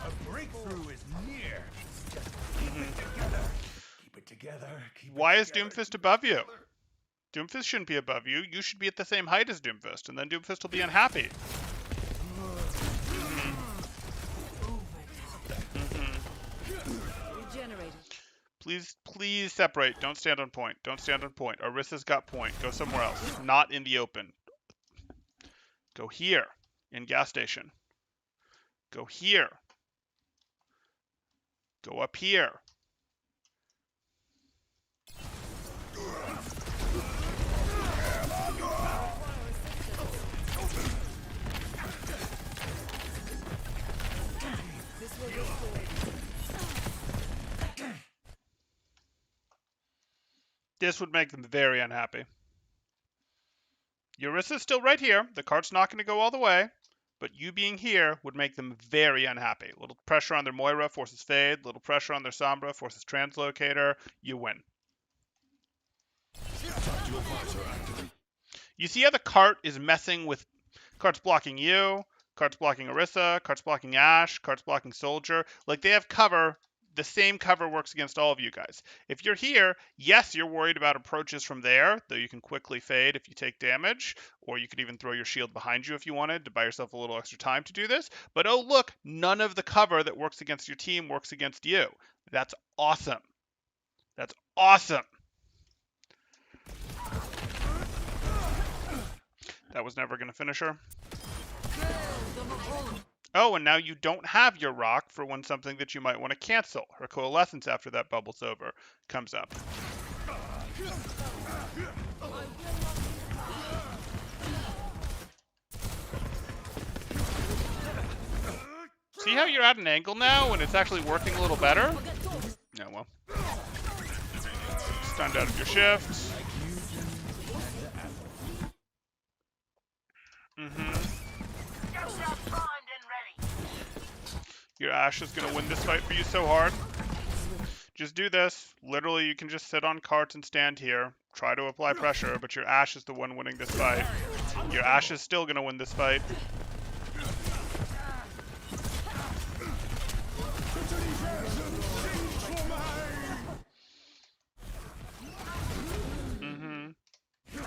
A breakthrough is near. Keep it together. Keep it together. Keep it Why is together. Doomfist above you? Doomfist shouldn't be above you. You should be at the same height as Doomfist, and then Doomfist will be unhappy. Regenerated. Please separate. Don't stand on point. Don't stand on point. Orissa's got point. Go somewhere else. Not in the open. Go here, in gas station. Go here. Go up here. This will restore. This would make them very unhappy. Yurissa's still right here. The cart's not going to go all the way. But you being here would make them very unhappy. A little pressure on their Moira forces Fade. Little pressure on their Sombra forces Translocator. You win. You see how the cart is messing with... Cart's blocking you. Cart's blocking Orisa. Cart's blocking Ashe. Cart's blocking Soldier. Like, they have cover. The same cover works against all of you guys. If you're here, yes, you're worried about approaches from there, though you can quickly fade if you take damage, or you could even throw your shield behind you if you wanted to buy yourself a little extra time to do this. But oh look, none of the cover that works against your team works against you. That's awesome. That's awesome. That was never going to finish her. Oh, and now you don't have your rock for when something that you might want to cancel. Her Coalescence after that bubble's over comes up. See how you're at an angle now and it's actually working a little better? No, well. Stunned out of your shift. Your Ashe is going to win this fight for you so hard. Just do this. Literally, you can just sit on carts and stand here. Try to apply pressure, but your Ashe is the one winning this fight. Your Ashe is still going to win this fight.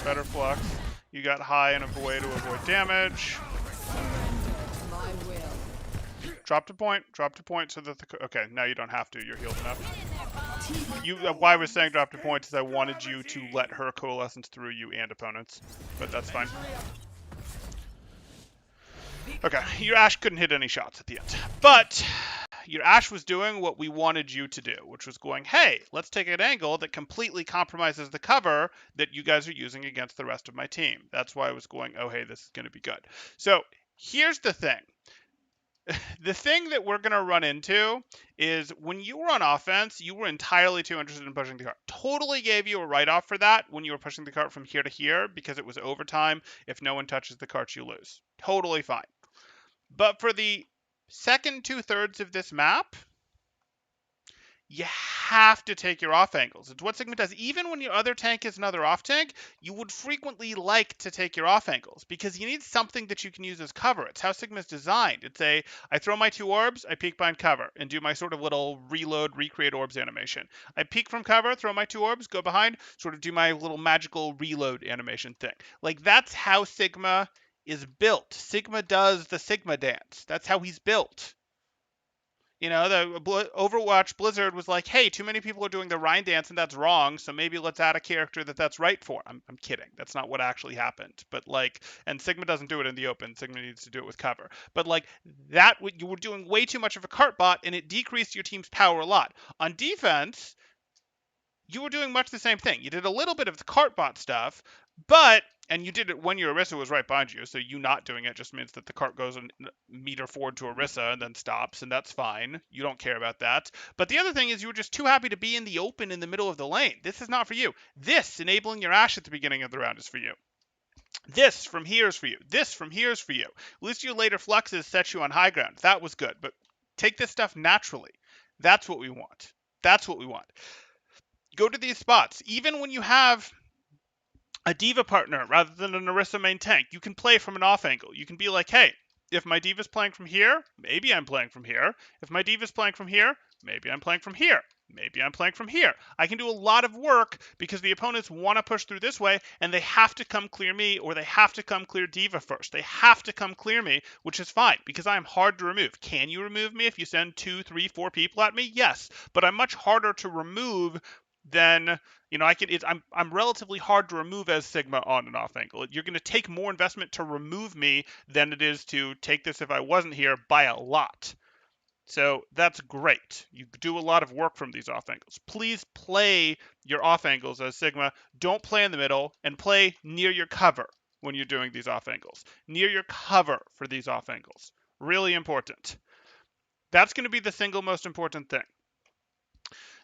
Better flux. You got high and a way to avoid damage. My will. Drop to point so that the... Okay, now you don't have to. You're healed enough. Why I was saying drop to point is I wanted you to let her Coalescence through you and opponents. But that's fine. Okay, your Ashe couldn't hit any shots at the end. But your Ashe was doing what we wanted you to do, which was going, hey, let's take an angle that completely compromises the cover that you guys are using against the rest of my team. That's why I was going, oh, hey, this is going to be good. So here's the thing. The thing that we're going to run into is when you were on offense, you were entirely too interested in pushing the cart. Totally gave you a write-off for that when you were pushing the cart from here to here because it was overtime. If no one touches the cart, you lose. Totally fine. But for the second 2/3 of this map, you have to take your off angles. It's what Sigma does. Even when your other tank is another off tank, you would frequently like to take your off angles because you need something that you can use as cover. It's how Sigma's designed. It's I throw my 2 orbs, I peek behind cover, and do my sort of little reload, recreate orbs animation. I peek from cover, throw my 2 orbs, go behind, sort of do my little magical reload animation thing. Like, that's how Sigma is built. Sigma does the Sigma dance. That's how he's built. You know, the Overwatch Blizzard was like, hey, too many people are doing the Rhine dance and that's wrong, so maybe let's add a character that's right for. I'm kidding. That's not what actually happened. But like, and Sigma doesn't do it in the open. Sigma needs to do it with cover. But like, that, you were doing way too much of a cart bot and it decreased your team's power a lot. On defense, you were doing much the same thing. You did a little bit of the cart bot stuff, but... And you did it when your Orisa was right behind you, so you not doing it just means that the cart goes a meter forward to Orisa and then stops, and that's fine. You don't care about that. But the other thing is you were just too happy to be in the open in the middle of the lane. This is not for you. This, enabling your Ashe at the beginning of the round, is for you. This from here is for you. This from here is for you. At least your later fluxes set you on high ground. That was good, but take this stuff naturally. That's what we want. That's what we want. Go to these spots. Even when you have a D.Va partner rather than an Orisa main tank, you can play from an off angle. You can be like, hey, if my D.Va's playing from here, maybe I'm playing from here. If my D.Va's playing from here, maybe I'm playing from here. Maybe I'm playing from here. I can do a lot of work because the opponents want to push through this way and they have to come clear me or they have to come clear D.Va first. They have to come clear me, which is fine because I'm hard to remove. Can you remove me if you send 2, 3, 4 people at me? Yes, but I'm much harder to remove than, you know, I'm relatively hard to remove as Sigma on and off angle. You're going to take more investment to remove me than it is to take this if I wasn't here by a lot. So that's great. You do a lot of work from these off angles. Please play your off angles as Sigma. Don't play in the middle and play near your cover when you're doing these off angles. Near your cover for these off angles. Really important. That's going to be the single most important thing.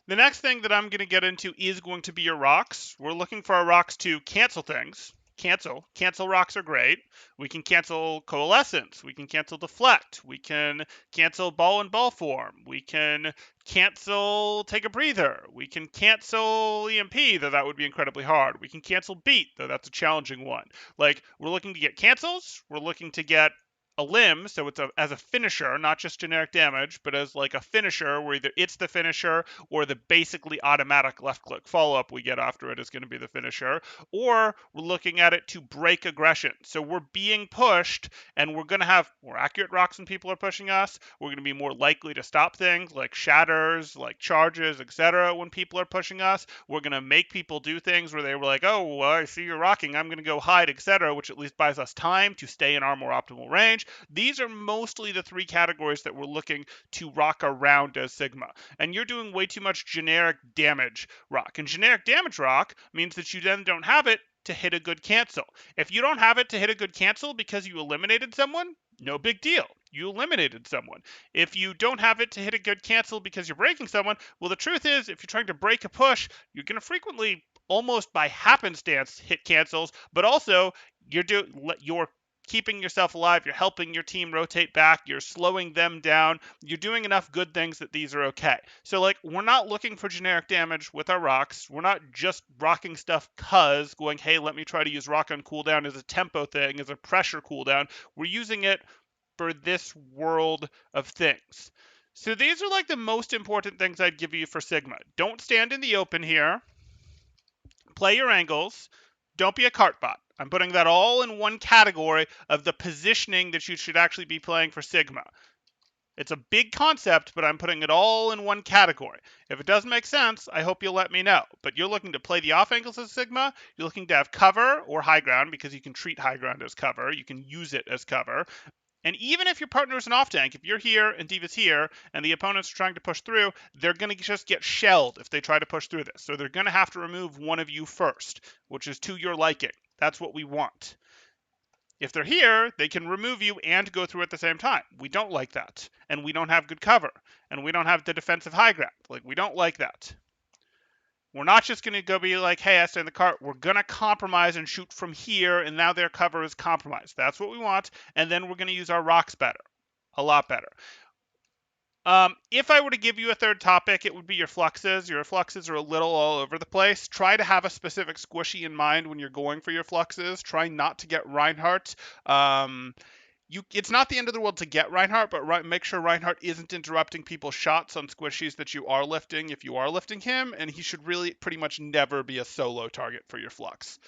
The next thing that I'm going to get into is going to be your rocks. We're looking for our rocks to cancel things. Cancel rocks are great. We can cancel coalescence. We can cancel deflect. We can cancel ball and ball form. We can cancel take a breather. We can cancel EMP, though that would be incredibly hard. We can cancel beat, though that's a challenging one. Like, we're looking to get cancels. We're looking to get a limb, so it's as a finisher, not just generic damage, but as like a finisher where either it's the finisher or the basically automatic left click follow up we get after it is going to be the finisher, or we're looking at it to break aggression. So we're being pushed and we're going to have more accurate rocks when people are pushing us. We're going to be more likely to stop things like shatters, like charges, etc. when people are pushing us. We're going to make people do things where they were like, oh, well, I see you're rocking, I'm going to go hide, etc., which at least buys us time to stay in our more optimal range. These are mostly the three categories that we're looking to rock around as Sigma. And you're doing way too much generic damage rock. And generic damage rock means that you then don't have it to hit a good cancel. If you don't have it to hit a good cancel because you eliminated someone, no big deal. You eliminated someone. If you don't have it to hit a good cancel because you're breaking someone, well, the truth is, if you're trying to break a push, you're going to frequently, almost by happenstance, hit cancels, but also you're keeping yourself alive, you're helping your team rotate back, you're slowing them down, you're doing enough good things that these are okay. So like, we're not looking for generic damage with our rocks. We're not just rocking stuff going, hey, let me try to use rock on cooldown as a tempo thing, as a pressure cooldown. We're using it for this world of things. So these are like the most important things I'd give you for Sigma. Don't stand in the open here. Play your angles. Don't be a cart bot. I'm putting that all in one category of the positioning that you should actually be playing for Sigma. It's a big concept, but I'm putting it all in one category. If it doesn't make sense, I hope you'll let me know. But you're looking to play the off angles as Sigma. You're looking to have cover or high ground, because you can treat high ground as cover. You can use it as cover. And even if your partner is an off tank, if you're here and D.Va's here and the opponent's trying to push through, they're going to just get shelled if they try to push through this. So they're going to have to remove one of you first, which is to your liking. That's what we want. If they're here, they can remove you and go through at the same time. We don't like that. And we don't have good cover. And we don't have the defensive high ground. Like, we don't like that. We're not just going to go be like, hey, I stay in the cart. We're going to compromise and shoot from here, and now their cover is compromised. That's what we want, and then we're going to use our rocks better, a lot better. If I were to give you a third topic, it would be your fluxes. Your fluxes are a little all over the place. Try to have a specific squishy in mind when you're going for your fluxes. Try not to get Reinhardt. It's not the end of the world to get Reinhardt, but make sure Reinhardt isn't interrupting people's shots on squishies that you are lifting if you are lifting him, and he should really pretty much never be a solo target for your flux.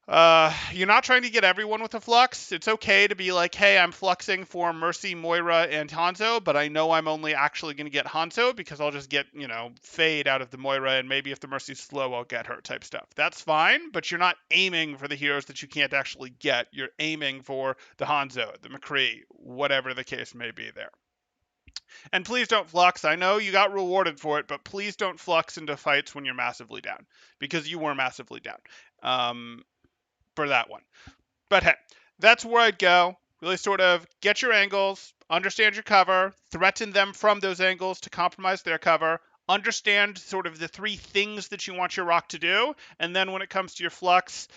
You're not trying to get everyone with a flux. It's okay to be like, hey, I'm fluxing for Mercy, Moira, and Hanzo, but I know I'm only actually going to get Hanzo because I'll just get, fade out of the Moira, and maybe if the Mercy's slow, I'll get her type stuff. That's fine, but you're not aiming for the heroes that you can't actually get. You're aiming for the Hanzo, the McCree, whatever the case may be there. And please don't flux. I know you got rewarded for it, but please don't flux into fights when you're massively down, because you were massively down. For that one. But hey, that's where I'd go. Really sort of get your angles, understand your cover, threaten them from those angles to compromise their cover, understand sort of the three things that you want your rock to do, and then when it comes to your flux,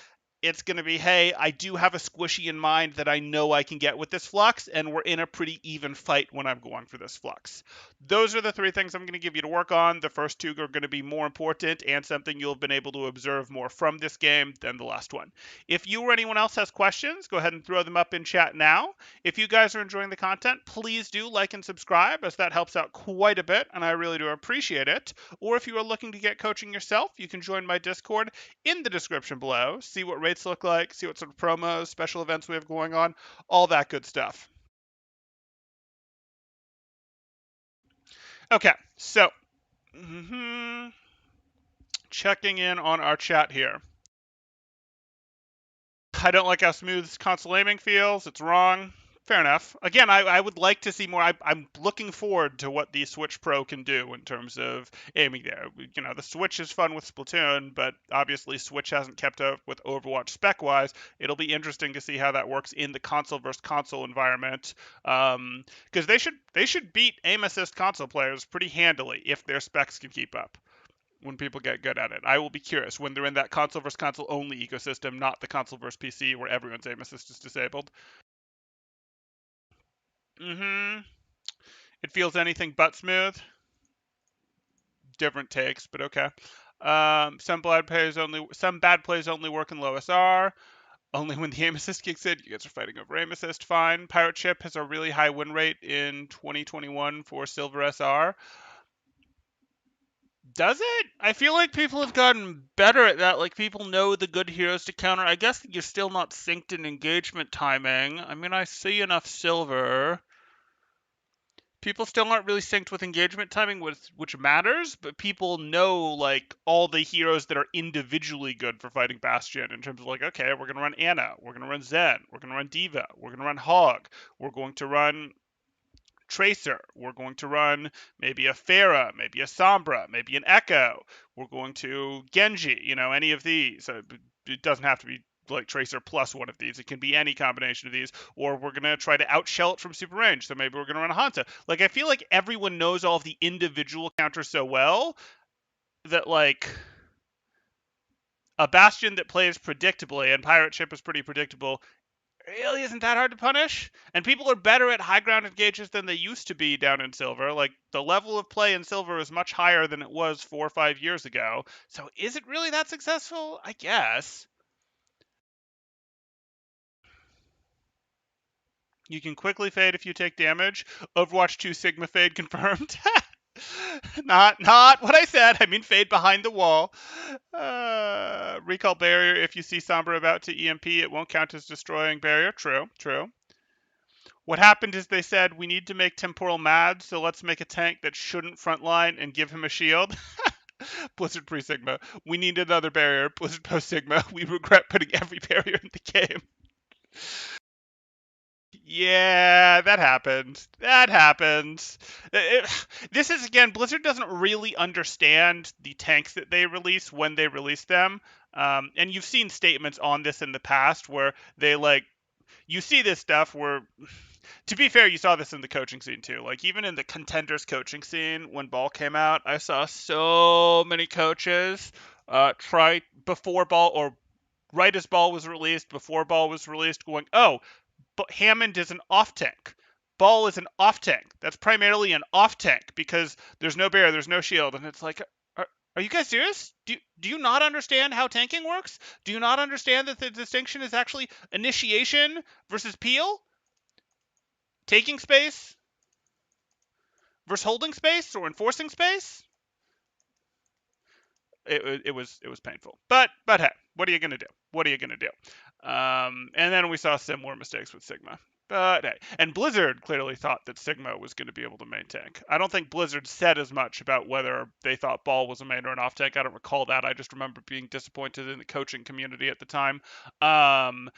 it's going to be, hey, I do have a squishy in mind that I know I can get with this flux, and we're in a pretty even fight when I'm going for this flux. Those are the three things I'm going to give you to work on. The first two are going to be more important and something you'll have been able to observe more from this game than the last one. If you or anyone else has questions, go ahead and throw them up in chat now. If you guys are enjoying the content, please do like and subscribe, as that helps out quite a bit, and I really do appreciate it. Or if you are looking to get coaching yourself, you can join my Discord in the description below. See what rates look like, see what sort of promos, special events we have going on, all that good stuff. Okay, so checking in on our chat here. I don't like how smooth console aiming feels. It's wrong. Fair enough. Again, I would like to see more. I'm looking forward to what the Switch Pro can do in terms of aiming there. You know, the Switch is fun with Splatoon, but obviously Switch hasn't kept up with Overwatch spec-wise. It'll be interesting to see how that works in the console versus console environment. Because they should beat aim assist console players pretty handily if their specs can keep up when people get good at it. I will be curious when they're in that console versus console only ecosystem, not the console versus PC where everyone's aim assist is disabled. It feels anything but smooth. Different takes, but okay. Some bad plays only work in low SR. Only when the aim assist kicks in. You guys are fighting over aim assist. Fine. Pirate Ship has a really high win rate in 2021 for Silver SR. Does it? I feel like people have gotten better at that. Like, people know the good heroes to counter. I guess you're still not synced in engagement timing. I mean, I see enough Silver. People still aren't really synced with engagement timing, which matters, but people know, like, all the heroes that are individually good for fighting Bastion in terms of, like, okay, we're going to run Ana, we're going to run Zen, we're going to run D.Va, we're going to run Hog, we're going to run Tracer, we're going to run maybe a Pharah, maybe a Sombra, maybe an Echo, we're going to Genji, you know, any of these. It doesn't have to be like Tracer plus one of these. It can be any combination of these, or we're gonna try to outshell it from super range. So maybe we're gonna run a Hanzo. Like, I feel like everyone knows all of the individual counters so well that, like, a Bastion that plays predictably, and Pirate Ship is pretty predictable, really isn't that hard to punish. And people are better at high ground engages than they used to be down in Silver. Like, the level of play in Silver is much higher than it was 4 or 5 years ago. So is it really that successful? I guess. You can quickly fade if you take damage. Overwatch 2 Sigma fade confirmed. not what I said. I mean fade behind the wall. Recall barrier. If you see Sombra about to EMP, it won't count as destroying barrier. True. What happened is they said, we need to make Temporal mad, so let's make a tank that shouldn't frontline and give him a shield. Blizzard pre-Sigma. We need another barrier. Blizzard post-Sigma. We regret putting every barrier in the game. Yeah, that happened. This is, again, Blizzard doesn't really understand the tanks that they release when they release them. And you've seen statements on this in the past where they, like, you see this stuff where, to be fair, you saw this in the coaching scene too. Like, even in the Contenders coaching scene, when Ball came out, I saw so many coaches try before Ball, or right as Ball was released, before Ball was released, going, oh, but Hammond is an off tank. Ball is an off tank. That's primarily an off tank because there's no barrier, there's no shield, and it's like, are you guys serious? Do you not understand how tanking works? Do you not understand that the distinction is actually initiation versus peel? Taking space versus holding space or enforcing space? It was painful. But hey, what are you gonna do? And then we saw similar mistakes with Sigma. But hey, and Blizzard clearly thought that Sigma was going to be able to main tank. I don't think Blizzard said as much about whether they thought Ball was a main or an off tank. I don't recall that. I just remember being disappointed in the coaching community at the time. What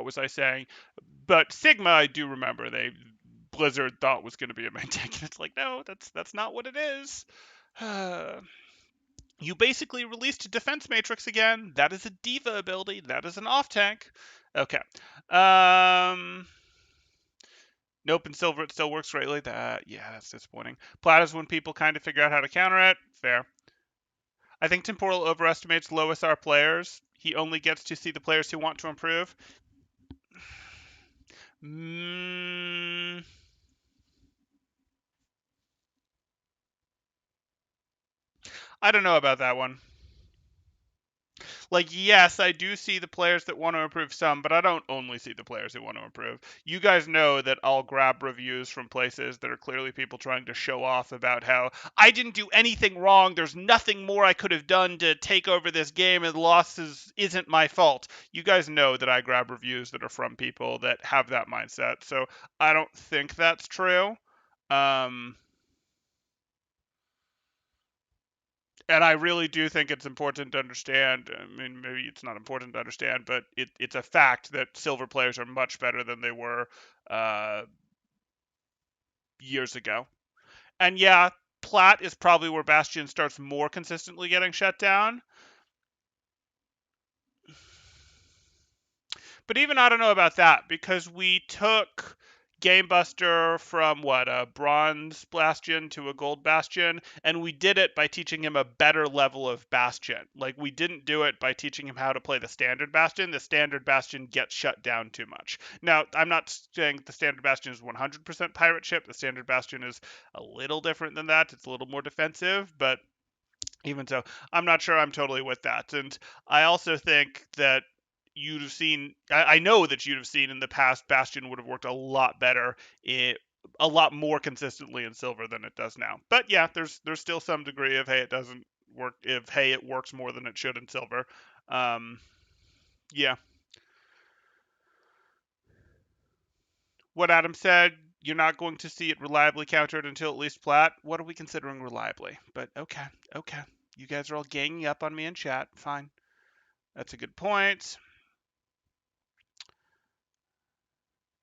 was I saying? But Sigma, I do remember Blizzard thought was going to be a main tank, and it's like, no, that's not what it is. You basically released a defense matrix again. That is a D.Va ability. That is an off tank. Okay. Nope, in Silver it still works greatly. Yeah, that's disappointing. Plat is when people kind of figure out how to counter it. Fair. I think Temporal overestimates low SR players. He only gets to see the players who want to improve. I don't know about that one. Like, yes, I do see the players that want to improve some, but I don't only see the players who want to improve. You guys know that I'll grab reviews from places that are clearly people trying to show off about how I didn't do anything wrong. There's nothing more I could have done to take over this game, and losses isn't my fault. You guys know that I grab reviews that are from people that have that mindset, so I don't think that's true. And I really do think it's important to understand. I mean, maybe it's not important to understand, but it's a fact that silver players are much better than they were uh, years ago. And yeah, plat is probably where Bastion starts more consistently getting shut down. But even I don't know about that because we took Gamebuster from what, a bronze Bastion to a gold Bastion, and we did it by teaching him a better level of Bastion. Like, we didn't do it by teaching him how to play the standard Bastion. The standard Bastion gets shut down too much. Now, I'm not saying the standard Bastion is 100% pirate ship. The standard Bastion is a little different than that. It's a little more defensive, but even so, I'm not sure I'm totally with that. And I also think that you'd have seen, I know that you'd have seen in the past, Bastion would have worked a lot better, a lot more consistently in silver than it does now. But yeah, there's still some degree of, hey, it doesn't work, if, hey, it works more than it should in silver. Yeah. What Adam said, you're not going to see it reliably countered until at least plat. What are we considering reliably? But okay, okay. You guys are all ganging up on me in chat. Fine. That's a good point.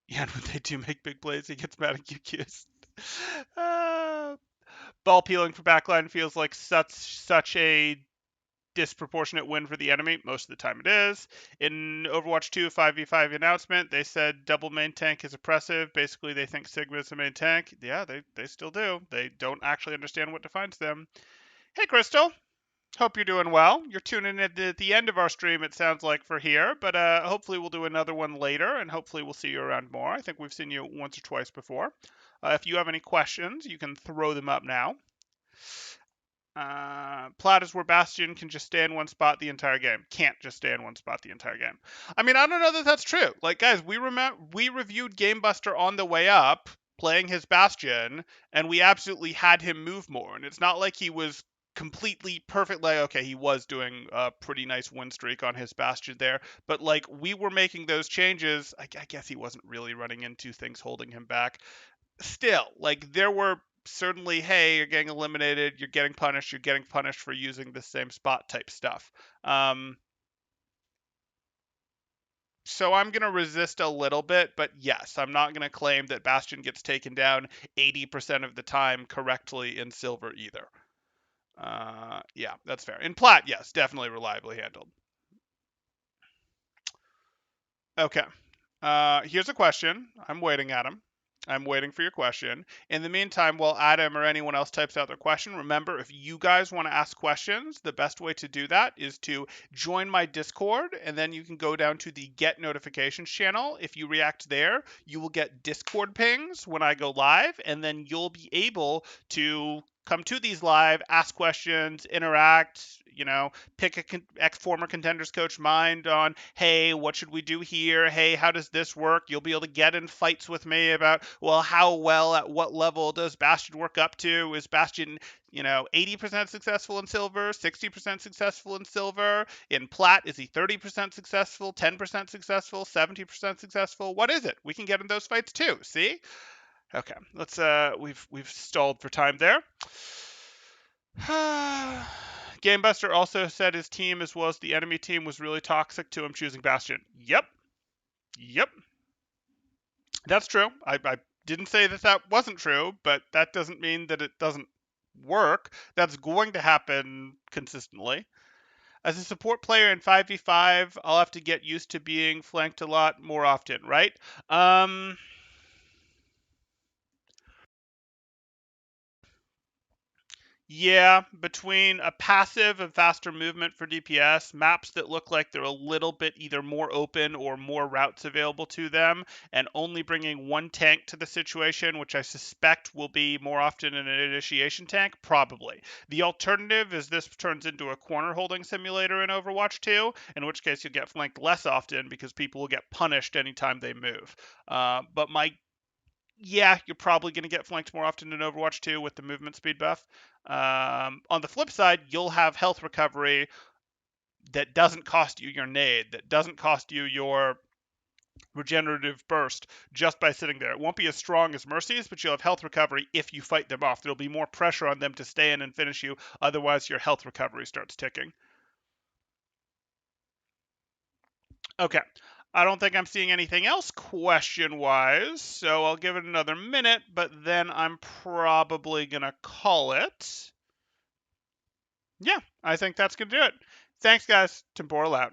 Yeah, and when they do make big plays, he gets mad at QQs. Ball peeling for backline feels like such a disproportionate win for the enemy. Most of the time it is. In Overwatch 2 5v5 announcement, they said double main tank is oppressive. Basically, they think Sigma is a main tank. Yeah, they still do. They don't actually understand what defines them. Hey, Crystal. Hope you're doing well. You're tuning in at the end of our stream, it sounds like, for here, but hopefully we'll do another one later, and hopefully we'll see you around more. I think we've seen you once or twice before. If you have any questions, you can throw them up now. Plat is where Bastion can just stay in one spot the entire game. Can't just stay in one spot the entire game. I mean, I don't know that that's true. Like, guys, we reviewed Gamebuster on the way up, playing his Bastion, and we absolutely had him move more. And it's not like he was completely perfect. Like, okay, he was doing a pretty nice win streak on his Bastion there, but like, we were making those changes. I guess he wasn't really running into things holding him back. Still, like, there were certainly, hey, you're getting eliminated, you're getting punished for using the same spot type stuff. So I'm going to resist a little bit, but yes, I'm not going to claim that Bastion gets taken down 80% of the time correctly in silver either. Yeah, that's fair. In plat, yes, definitely reliably handled. Okay. Here's a question. I'm waiting, Adam. I'm waiting for your question. In the meantime, while Adam or anyone else types out their question, remember, if you guys want to ask questions, the best way to do that is to join my Discord, and then you can go down to the Get Notifications channel. If you react there, you will get Discord pings when I go live, and then you'll be able to come to these live, ask questions, interact, pick a former contenders coach mind on, hey, what should we do here? Hey, how does this work? You'll be able to get in fights with me about, well, how well, at what level does Bastion work up to? Is Bastion, 80% successful in silver, 60% successful in silver? In plat, is he 30% successful, 10% successful, 70% successful? What is it? We can get in those fights too. See? Okay, let's we've stalled for time there. Gamebuster also said his team, as well as the enemy team, was really toxic to him choosing Bastion. Yep. That's true. I didn't say that wasn't true, but that doesn't mean that it doesn't work. That's going to happen consistently. As a support player in 5v5, I'll have to get used to being flanked a lot more often, right? Yeah, between a passive and faster movement for DPS, maps that look like they're a little bit either more open or more routes available to them, and only bringing one tank to the situation, which I suspect will be more often an initiation tank, probably. The alternative is this turns into a corner holding simulator in Overwatch 2, in which case you'll get flanked less often because people will get punished anytime they move. Yeah, you're probably going to get flanked more often in Overwatch 2 with the movement speed buff. On the flip side, you'll have health recovery that doesn't cost you your nade, that doesn't cost you your regenerative burst just by sitting there. It won't be as strong as Mercy's, but you'll have health recovery if you fight them off. There'll be more pressure on them to stay in and finish you, otherwise your health recovery starts ticking. Okay. I don't think I'm seeing anything else question-wise, so I'll give it another minute, but then I'm probably going to call it. Yeah, I think that's going to do it. Thanks, guys. Temporal out.